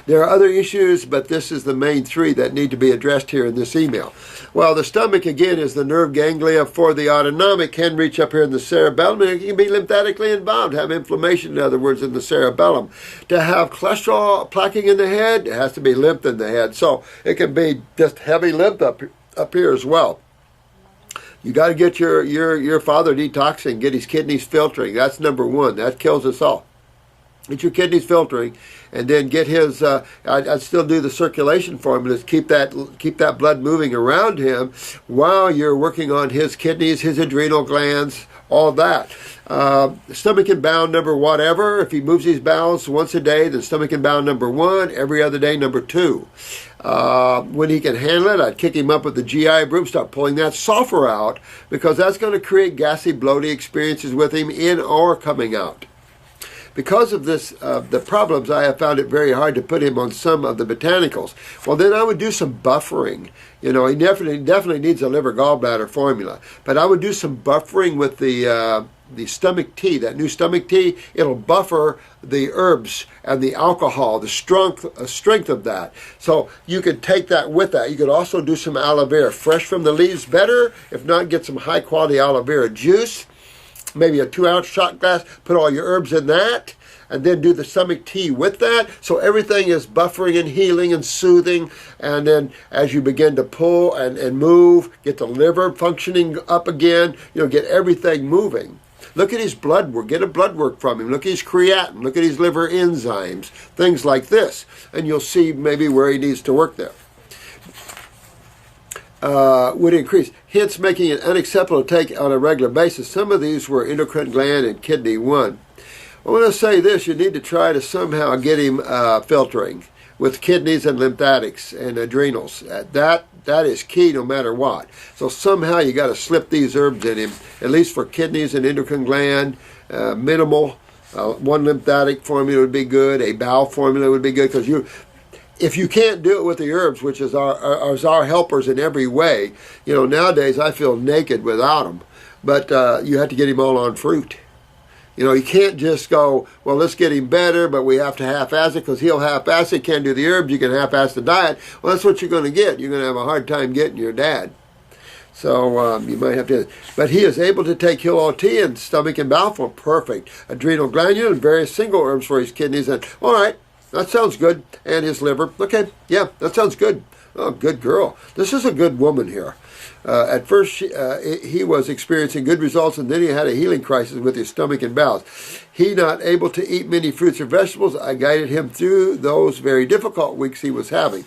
There are other issues, but this is the main three that need to be addressed here in this email. Well, the stomach, again, is the nerve ganglia for the autonomic, can reach up here in the cerebellum, and it can be lymphatically involved, have inflammation, in other words, in the cerebellum. To have cholesterol plaquing in the head, it has to be lymph in the head. So it can be just heavy lymph up here as well. You got to get your father detoxing, get his kidneys filtering. That's number one. That kills us all. Get your kidneys filtering, and then get his. I'd still do the circulation for him, to keep that blood moving around him while you're working on his kidneys, his adrenal glands, all that. Stomach and bowel number whatever. If he moves his bowels once a day, then stomach and bowel number 1. Every other day, number 2. When he can handle it, I'd kick him up with the GI broom, start pulling that sulfur out, because that's going to create gassy, bloaty experiences with him, in or coming out. Because of this, the problems, I have found it very hard to put him on some of the botanicals. Well, then I would do some buffering. You know, he definitely needs a liver gallbladder formula. But I would do some buffering with the stomach tea, that new stomach tea. It'll buffer the herbs and the alcohol, the strength of that. So you could take that with that. You could also do some aloe vera, fresh from the leaves, better. If not, get some high quality aloe vera juice. Maybe a 2-ounce shot glass, put all your herbs in that, and then do the stomach tea with that. So everything is buffering and healing and soothing. And then as you begin to pull and move, get the liver functioning up again, you know, get everything moving. Look at his blood work. Get a blood work from him. Look at his creatinine. Look at his liver enzymes. Things like this. And you'll see maybe where he needs to work there. Would increase, hence making it unacceptable to take on a regular basis. Some of these were endocrine gland and kidney 1. I want to say this, you need to try to somehow get him filtering with kidneys and lymphatics and adrenals. That is key no matter what. So somehow you got to slip these herbs in him, at least for kidneys and endocrine gland, minimal. One lymphatic formula would be good, a bowel formula would be good, because if you can't do it with the herbs, which is our helpers in every way, you know, nowadays I feel naked without them. But you have to get him all on fruit. You know, you can't just go, well, let's get him better, but we have to half-ass it, because he'll half-ass it, can't do the herbs, you can half-ass the diet. Well, that's what you're going to get. You're going to have a hard time getting your dad. So you might have to, but he is able to take Hill tea and stomach and bowel form. Perfect. Adrenal glandular and various single herbs for his kidneys. And all right. That sounds good. And his liver. Okay, yeah, that sounds good. Oh, good girl. This is a good woman here. At first, he was experiencing good results, and then he had a healing crisis with his stomach and bowels. He not able to eat many fruits or vegetables. I guided him through those very difficult weeks he was having.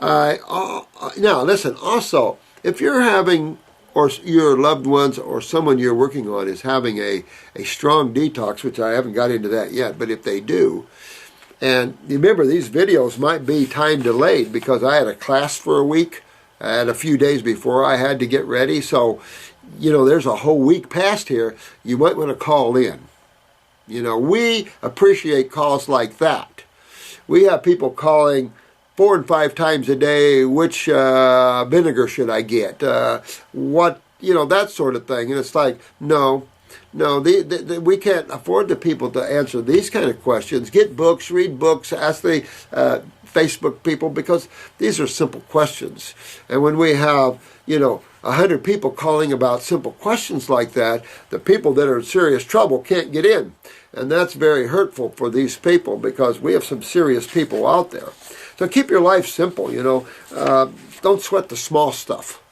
Now, listen, also, if you're having, or your loved ones or someone you're working on is having a strong detox, which I haven't got into that yet, but if they do, and remember, these videos might be time delayed because I had a class for a week. I had a few days before I had to get ready. So, you know, there's a whole week past here. You might want to call in. You know, we appreciate calls like that. We have people calling 4 and 5 times a day. Which vinegar should I get? What, you know, that sort of thing. And it's like, no. No, we can't afford the people to answer these kind of questions. Get books, read books, ask the Facebook people, because these are simple questions. And when we have, 100 people calling about simple questions like that, the people that are in serious trouble can't get in. And that's very hurtful for these people, because we have some serious people out there. So keep your life simple, don't sweat the small stuff.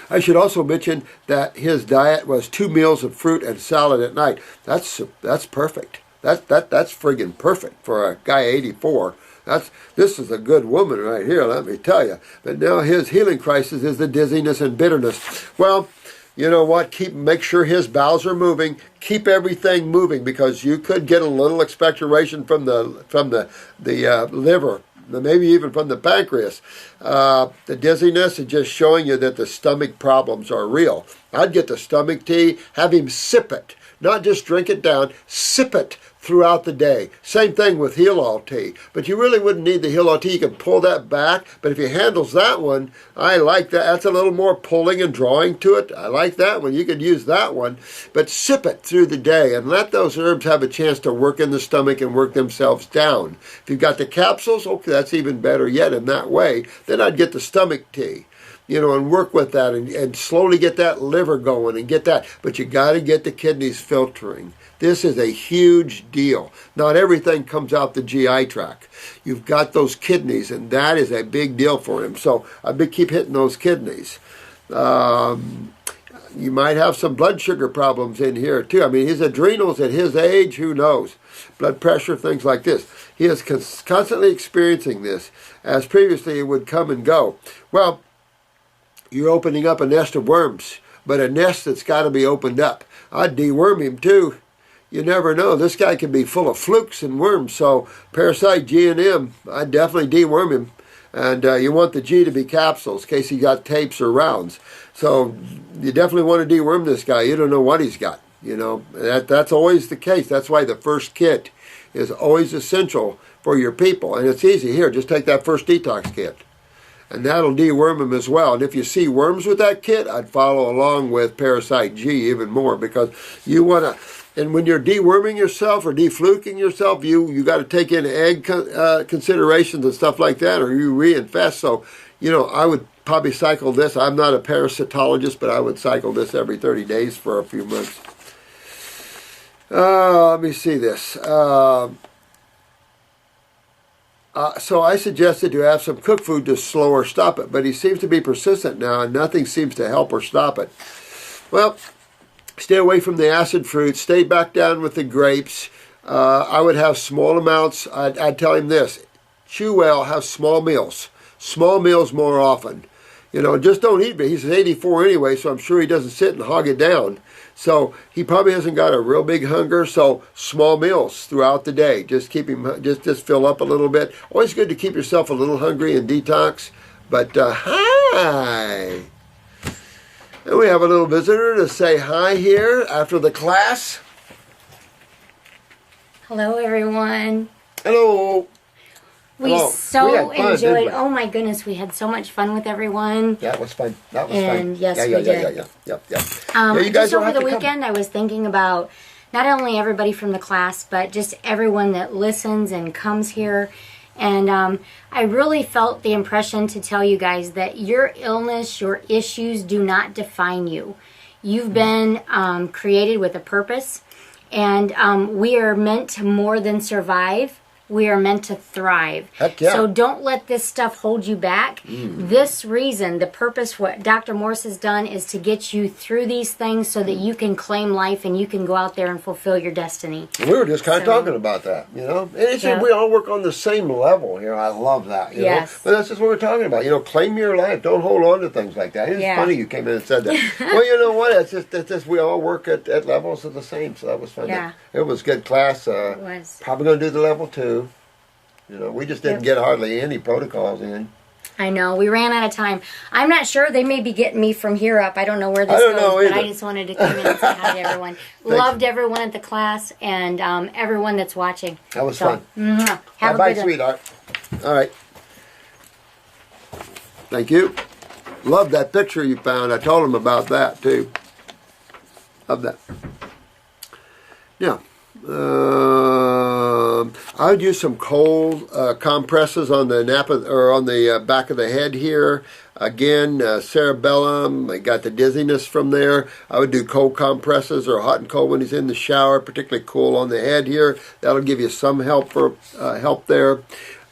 I should also mention that his diet was 2 meals of fruit and salad at night. That's perfect. That's friggin' perfect for a guy 84. This is a good woman right here, let me tell you. But now his healing crisis is the dizziness and bitterness. Well, you know what? Make sure his bowels are moving. Keep everything moving, because you could get a little expectoration from the liver, maybe even from the pancreas. The dizziness is just showing you that the stomach problems are real. I'd get the stomach tea, have him sip it, not just drink it down, sip it throughout the day. Same thing with Heal-All tea. But you really wouldn't need the Heal-All tea. You can pull that back. But if he handles that one, I like that. That's a little more pulling and drawing to it. I like that one. You could use that one. But sip it through the day and let those herbs have a chance to work in the stomach and work themselves down. If you've got the capsules, okay, that's even better yet in that way. Then I'd get the stomach tea. And work with that and slowly get that liver going and get that. But you got to get the kidneys filtering. This is a huge deal. Not everything comes out the GI tract. You've got those kidneys, and that is a big deal for him. So I keep hitting those kidneys. You might have some blood sugar problems in here too. I mean, his adrenals at his age, who knows? Blood pressure, things like this. He is constantly experiencing this, as previously it would come and go. Well, you're opening up a nest of worms, but a nest that's got to be opened up. I'd deworm him too. You never know. This guy can be full of flukes and worms. So parasite G and M, I'd definitely deworm him. And you want the G to be capsules in case he got tapes or rounds. So you definitely want to deworm this guy. You don't know what he's got. That's always the case. That's why the first kit is always essential for your people. And it's easy. Here, just take that first detox kit. And that'll deworm them as well. And if you see worms with that kit, I'd follow along with Parasite G even more, because you want to. And when you're deworming yourself or defluking yourself, you got to take in egg considerations and stuff like that, or you reinfest. So, I would probably cycle this. I'm not a parasitologist, but I would cycle this every 30 days for a few months. Let me see this. So I suggested to have some cooked food to slow or stop it, but he seems to be persistent now, and nothing seems to help or stop it. Well, stay away from the acid fruits. Stay back down with the grapes. I would have small amounts. I'd tell him this. Chew well, have small meals. Small meals more often. Just don't eat, but he's 84 anyway, so I'm sure he doesn't sit and hog it down. So he probably hasn't got a real big hunger, so small meals throughout the day. Just keep him, just fill up a little bit. Always good to keep yourself a little hungry and detox. But hi! And we have a little visitor to say hi here after the class. Hello, everyone. Hello. We so enjoyed. Oh my goodness, we had so much fun with everyone. Yeah, it was fun. That was fun. And yes, we did. Yeah. You guys just over the weekend, I was thinking about not only everybody from the class, but just everyone that listens and comes here. And I really felt the impression to tell you guys that your illness, your issues do not define you. You've been created with a purpose, and we are meant to more than survive. We are meant to thrive. Heck yeah. So don't let this stuff hold you back. This reason, the purpose, what Dr. Morse has done is to get you through these things so that you can claim life and you can go out there and fulfill your destiny. We were just kind of talking about that, And it's just, we all work on the same level here. I love that, you know. But that's just what we're talking about. Claim your life. Don't hold on to things like that. It's funny you came in and said that. Well, you know what? It's just we all work at levels of the same, so that was fun. Yeah. It was good class. It was. Probably going to do the level 2. We just didn't get hardly any protocols in. I know. We ran out of time. I'm not sure. They may be getting me from here up. I don't know where this goes, but I just wanted to come in and say hi to everyone. Loved everyone at the class and everyone that's watching. That was fun. Have a bye, good sweetheart. All right. Thank you. Love that picture you found. I told him about that, too. of that. Now, I would use some cold compresses on the or on the back of the head here. Again, cerebellum, I got the dizziness from there. I would do cold compresses or hot and cold when he's in the shower, particularly cool on the head here. That'll give you some help there.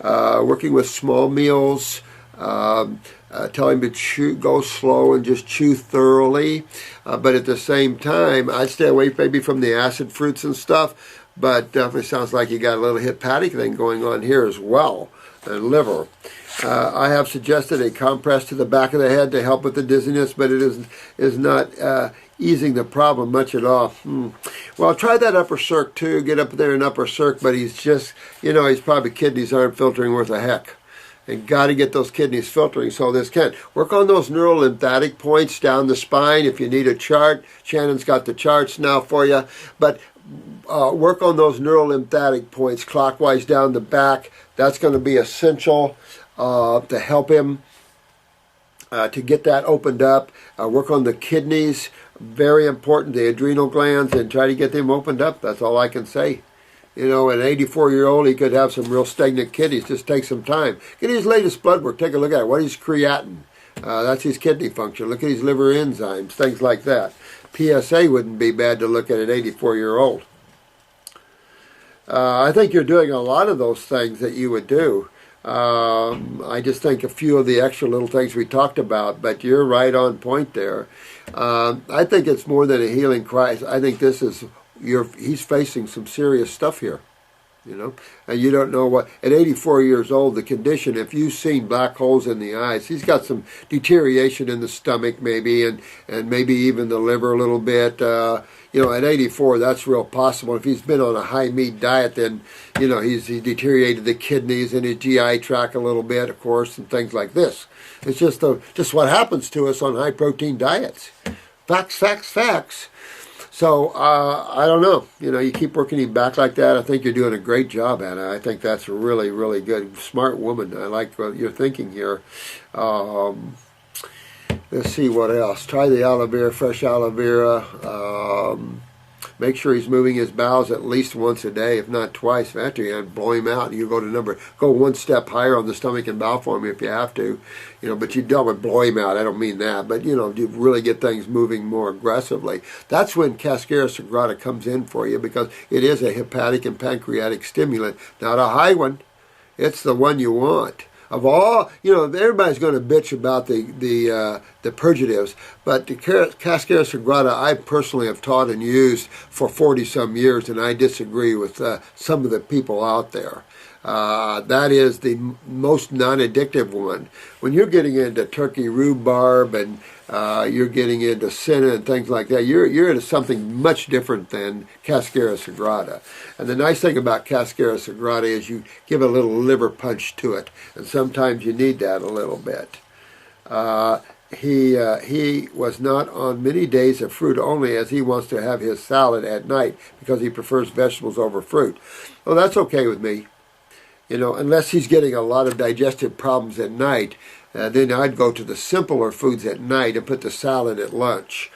Working with small meals. Tell him to go slow and just chew thoroughly. But at the same time, I'd stay away maybe from the acid fruits and stuff. But definitely sounds like you got a little hepatic thing going on here as well, and liver. I have suggested a compress to the back of the head to help with the dizziness, but it is not easing the problem much at all. Well, try that upper circ too. Get up there in upper circ, but he's just, he's probably kidneys aren't filtering worth a heck. And got to get those kidneys filtering so this can. Work on those neurolymphatic points down the spine. If you need a chart, Shannon's got the charts now for you. But work on those neurolymphatic points clockwise down the back. That's going to be essential to help him to get that opened up. Work on the kidneys. Very important, the adrenal glands, and try to get them opened up. That's all I can say. An 84-year-old, he could have some real stagnant kidneys. Just take some time. Get his latest blood work. Take a look at it. What is creatinine? That's his kidney function. Look at his liver enzymes, things like that. PSA wouldn't be bad to look at an 84-year-old. I think you're doing a lot of those things that you would do. I just think a few of the extra little things we talked about, but you're right on point there. I think it's more than a healing cry. I think this is... he's facing some serious stuff here, and you don't know what. At 84 years old, the condition, if you've seen black holes in the eyes, he's got some deterioration in the stomach maybe, and maybe even the liver a little bit. At 84, that's real possible. If he's been on a high meat diet, then, he's deteriorated the kidneys and his GI tract a little bit, of course, and things like this. It's just what happens to us on high protein diets. Facts, facts, facts. So, I don't know. You keep working him back like that. I think you're doing a great job, Anna. I think that's a really, really good, smart woman. I like what you're thinking here. Let's see what else. Try the aloe vera, fresh aloe vera. Make sure he's moving his bowels at least once a day, if not twice. After you blow him out, you go one step higher on the stomach and bowel form if you have to. But you don't blow him out. I don't mean that, but you really get things moving more aggressively. That's when Cascara sagrada comes in for you, because it is a hepatic and pancreatic stimulant, not a high one. It's the one you want. Of all, everybody's going to bitch about the purgatives, but the Cascara sagrada I personally have taught and used for 40-some years, and I disagree with some of the people out there. That is the most non-addictive one. When you're getting into turkey rhubarb and you're getting into senna and things like that, you're into something much different than Cascara sagrada. And the nice thing about Cascara sagrada is you give a little liver punch to it, and sometimes you need that a little bit. He was not on many days of fruit only, as he wants to have his salad at night because he prefers vegetables over fruit. Well, that's okay with me. Unless he's getting a lot of digestive problems at night, then I'd go to the simpler foods at night and put the salad at lunch,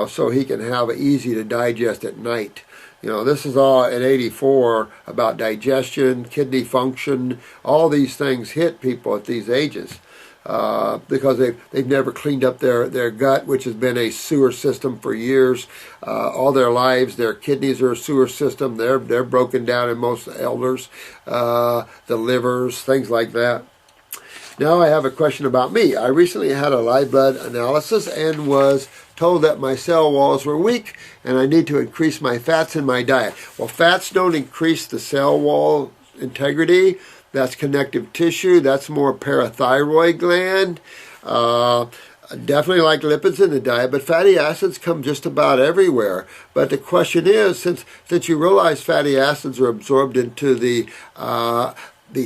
so he can have it easy to digest at night. This is all at 84 about digestion, kidney function. All these things hit people at these ages because they've never cleaned up their gut, which has been a sewer system for years. All their lives, their kidneys are a sewer system. They're broken down in most elders. The livers, things like that. Now I have a question about me. I recently had a live blood analysis and was told that my cell walls were weak and I need to increase my fats in my diet. Well, fats don't increase the cell wall integrity. That's connective tissue. That's more parathyroid gland. Definitely like lipids in the diet, but fatty acids come just about everywhere. But the question is, since you realize fatty acids are absorbed into the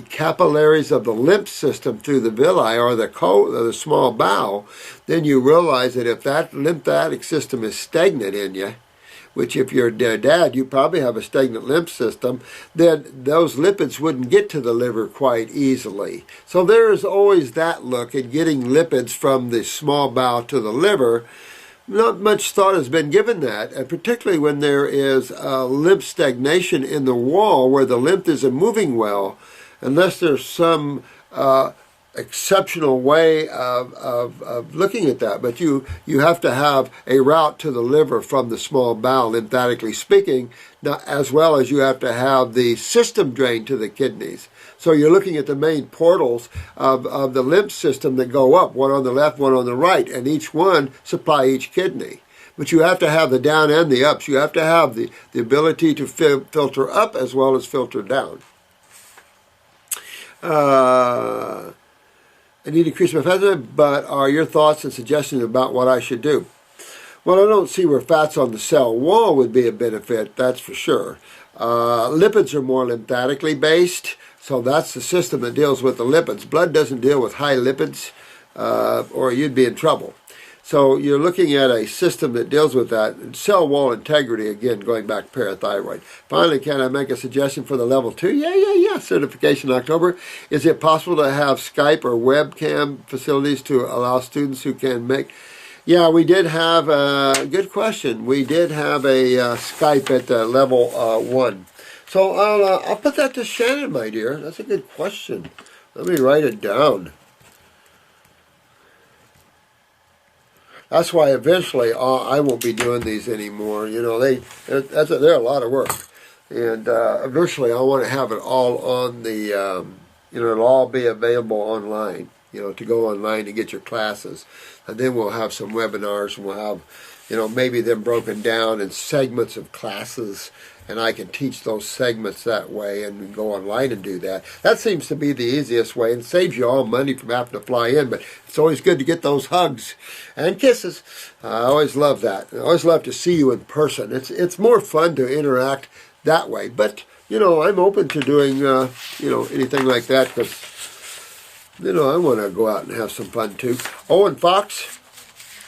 capillaries of the lymph system through the villi or the small bowel, then you realize that if that lymphatic system is stagnant in you, which if you're their dad, you probably have a stagnant lymph system, then those lipids wouldn't get to the liver quite easily. So there is always that look at getting lipids from the small bowel to the liver. not much thought has been given that, and particularly when there is lymph stagnation in the wall where the lymph isn't moving well, unless there's some exceptional way of looking at that. But you have to have a route to the liver from the small bowel, lymphatically speaking, as well as you have to have the system drain to the kidneys. So you're looking at the main portals of the lymph system that go up, one on the left, one on the right, and each one supply each kidney. But you have to have the down and the ups. You have to have the ability to filter up as well as filter down. I need to increase my fat, but are your thoughts and suggestions about what I should do? Well, I don't see where fats on the cell wall would be a benefit, that's for sure. Lipids are more lymphatically based, so that's the system that deals with the lipids. Blood doesn't deal with high lipids, or you'd be in trouble. So you're looking at a system that deals with that. Cell wall integrity, again, going back to parathyroid. Finally, can I make a suggestion for the level 2? Yeah. Certification October. Is it possible to have Skype or webcam facilities to allow students who can make... Yeah, we did have a good question. We did have a Skype at level 1. So I'll put that to Shannon, my dear. That's a good question. Let me write it down. That's why eventually I won't be doing these anymore. You know, they're a lot of work, and eventually I want to have it all on the, it'll all be available online. To go online to get your classes, and then we'll have some webinars, and we'll have, maybe them broken down in segments of classes, and I can teach those segments that way and go online and do that. That seems to be the easiest way and saves you all money from having to fly in, but it's always good to get those hugs and kisses. I always love that. I always love to see you in person. It's more fun to interact that way, but, I'm open to doing, anything like that, because, I want to go out and have some fun too. Owen Fox,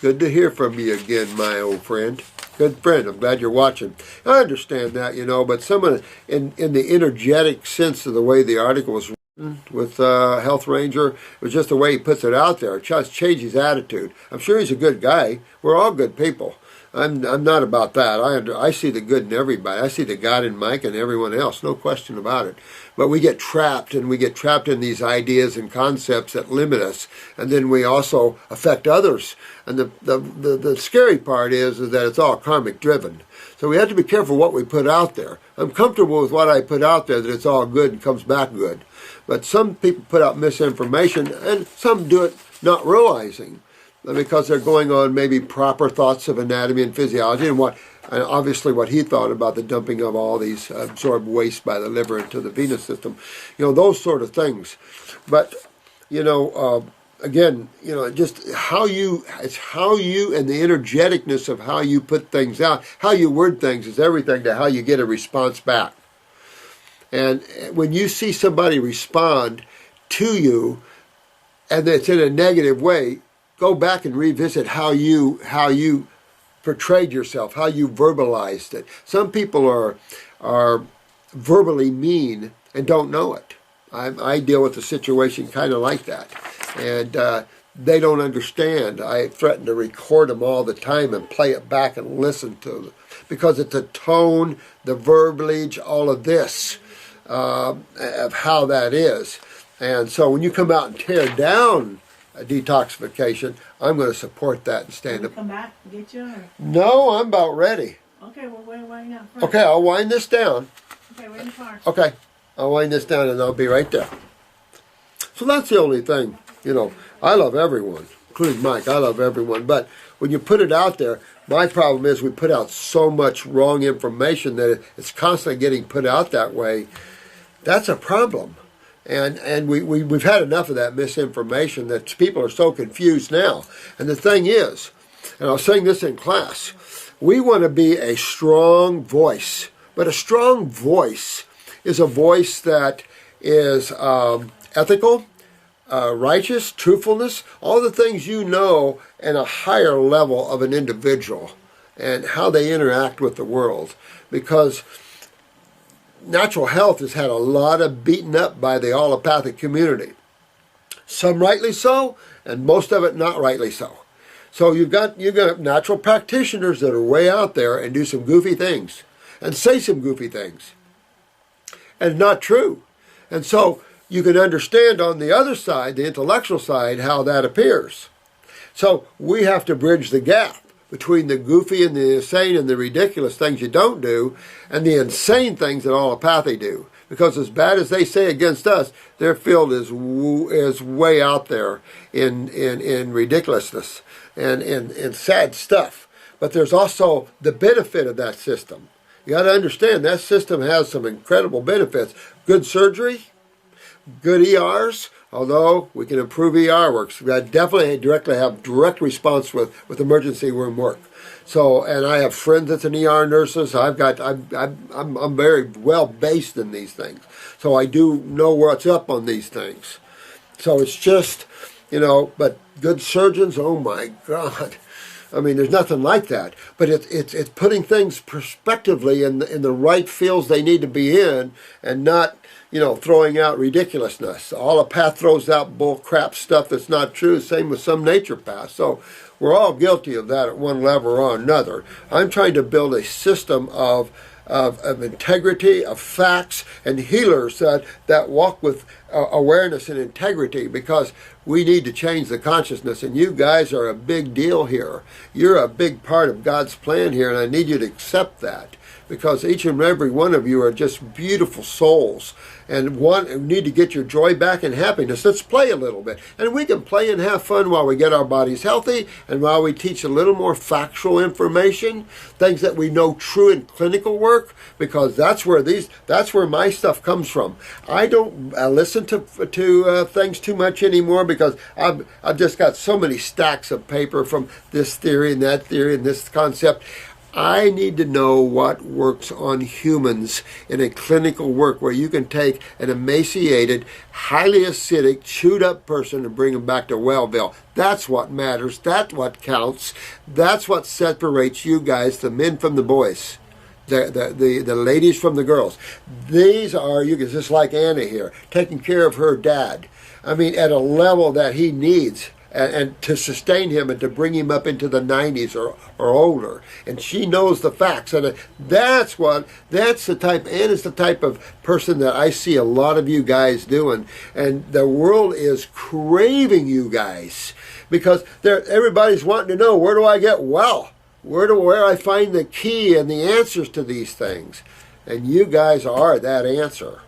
good to hear from you again, my old friend. Good friend, I'm glad you're watching. I understand that, but someone in the energetic sense of the way the article was written with Health Ranger, it was just the way he puts it out there. It just changed his attitude. I'm sure he's a good guy. We're all good people. I'm not about that. I see the good in everybody. I see the God in Mike and everyone else, no question about it. But we get trapped, and we get trapped in these ideas and concepts that limit us, and then we also affect others. And the scary part is that it's all karmic driven. So we have to be careful what we put out there. I'm comfortable with what I put out there, that it's all good and comes back good. But some people put out misinformation, and some do it not realizing, because they're going on maybe proper thoughts of anatomy and physiology, and obviously what he thought about the dumping of all these absorbed waste by the liver into the venous system, those sort of things. But again, just how you and the energeticness of how you put things out, how you word things is everything to how you get a response back. And when you see somebody respond to you, and it's in a negative way, go back and revisit how you portrayed yourself, how you verbalized it. Some people are verbally mean and don't know it. I deal with a situation kind of like that, and they don't understand. I threaten to record them all the time and play it back and listen to them, because it's the tone, the verbiage, all of this of how that is. And so when you come out and tear down a detoxification, I'm going to support that and stand up. Come back and get you? Or? No, I'm about ready. Okay, well, why not? First? Okay, I'll wind this down. Okay, wait in the car. Okay, I'll wind this down and I'll be right there. So that's the only thing. I love everyone, including Mike. I love everyone. But when you put it out there, my problem is we put out so much wrong information that it's constantly getting put out that way. That's a problem. And we've had enough of that misinformation that people are so confused now. And the thing is, and I was saying this in class, we want to be a strong voice. But a strong voice is a voice that is ethical, righteous, truthfulness, all the things in a higher level of an individual and how they interact with the world. Because natural health has had a lot of beaten up by the allopathic community. Some rightly so, and most of it not rightly so. So you've got natural practitioners that are way out there and do some goofy things and say some goofy things. And not true. And so you can understand on the other side, the intellectual side, how that appears. So we have to bridge the gap between the goofy and the insane and the ridiculous things you don't do and the insane things that allopathy do. Because as bad as they say against us, their field is way out there in ridiculousness and sad stuff. But there's also the benefit of that system. You got to understand that system has some incredible benefits. Good surgery, good ERs, although we can improve ER works. We definitely directly have direct response with emergency room work. So, and I have friends that's an ER nurses. I'm very well based in these things. So I do know what's up on these things. So it's just, but good surgeons, oh my God. I mean, there's nothing like that. But it's putting things prospectively in the right fields they need to be in, and not, throwing out ridiculousness. Allopath throws out bull crap stuff that's not true. Same with some naturopaths. So we're all guilty of that at one level or another. I'm trying to build a system of integrity, of facts, and healers that walk with awareness and integrity, because we need to change the consciousness, and you guys are a big deal here. You're a big part of God's plan here, and I need you to accept that, because each and every one of you are just beautiful souls and need to get your joy back and happiness. Let's play a little bit. And we can play and have fun while we get our bodies healthy and while we teach a little more factual information, things that we know true in clinical work, because that's where my stuff comes from. I don't listen to things too much anymore, because I've just got so many stacks of paper from this theory and this concept. I need to know what works on humans in a clinical work, where you can take an emaciated, highly acidic, chewed up person and bring them back to Wellville. That's what matters. That's what counts. That's what separates you guys, the men from the boys, the ladies from the girls. These are, you can, just like Anna here, taking care of her dad. I mean, at a level that he needs. And to sustain him and to bring him up into the 90s or older. And she knows the facts. And Anna's the type of person that I see a lot of you guys doing. And the world is craving you guys, because everybody's wanting to know, where do I get well? Where I find the key and the answers to these things? And you guys are that answer.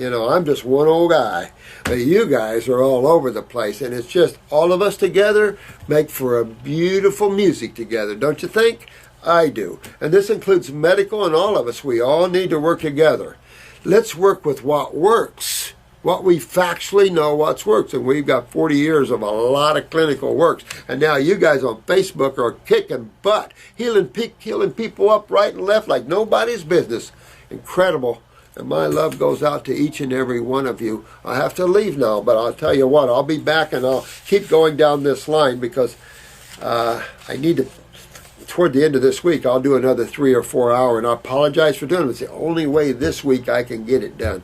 I'm just one old guy, but you guys are all over the place, and it's just all of us together make for a beautiful music together, don't you think? I do. And this includes medical and all of us. We all need to work together. Let's work with what works, what we factually know what works. And we've got 40 years of a lot of clinical works. And now you guys on Facebook are kicking butt, healing people up right and left like nobody's business. Incredible. And my love goes out to each and every one of you. I have to leave now, but I'll tell you what, I'll be back and I'll keep going down this line, because I need to, toward the end of this week, I'll do another 3 or 4 hours, and I apologize for doing it. It's the only way this week I can get it done.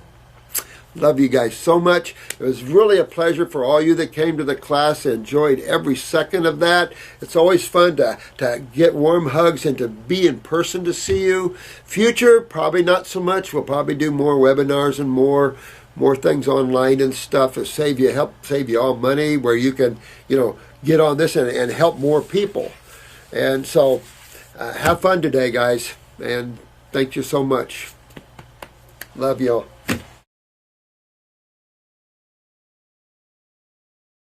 Love you guys so much. It was really a pleasure for all you that came to the class. I enjoyed every second of that. It's always fun to get warm hugs and to be in person to see you. Future, probably not so much. We'll probably do more webinars and more things online and stuff to help save you all money, where you can, get on this and help more people. And so have fun today, guys. And thank you so much. Love y'all.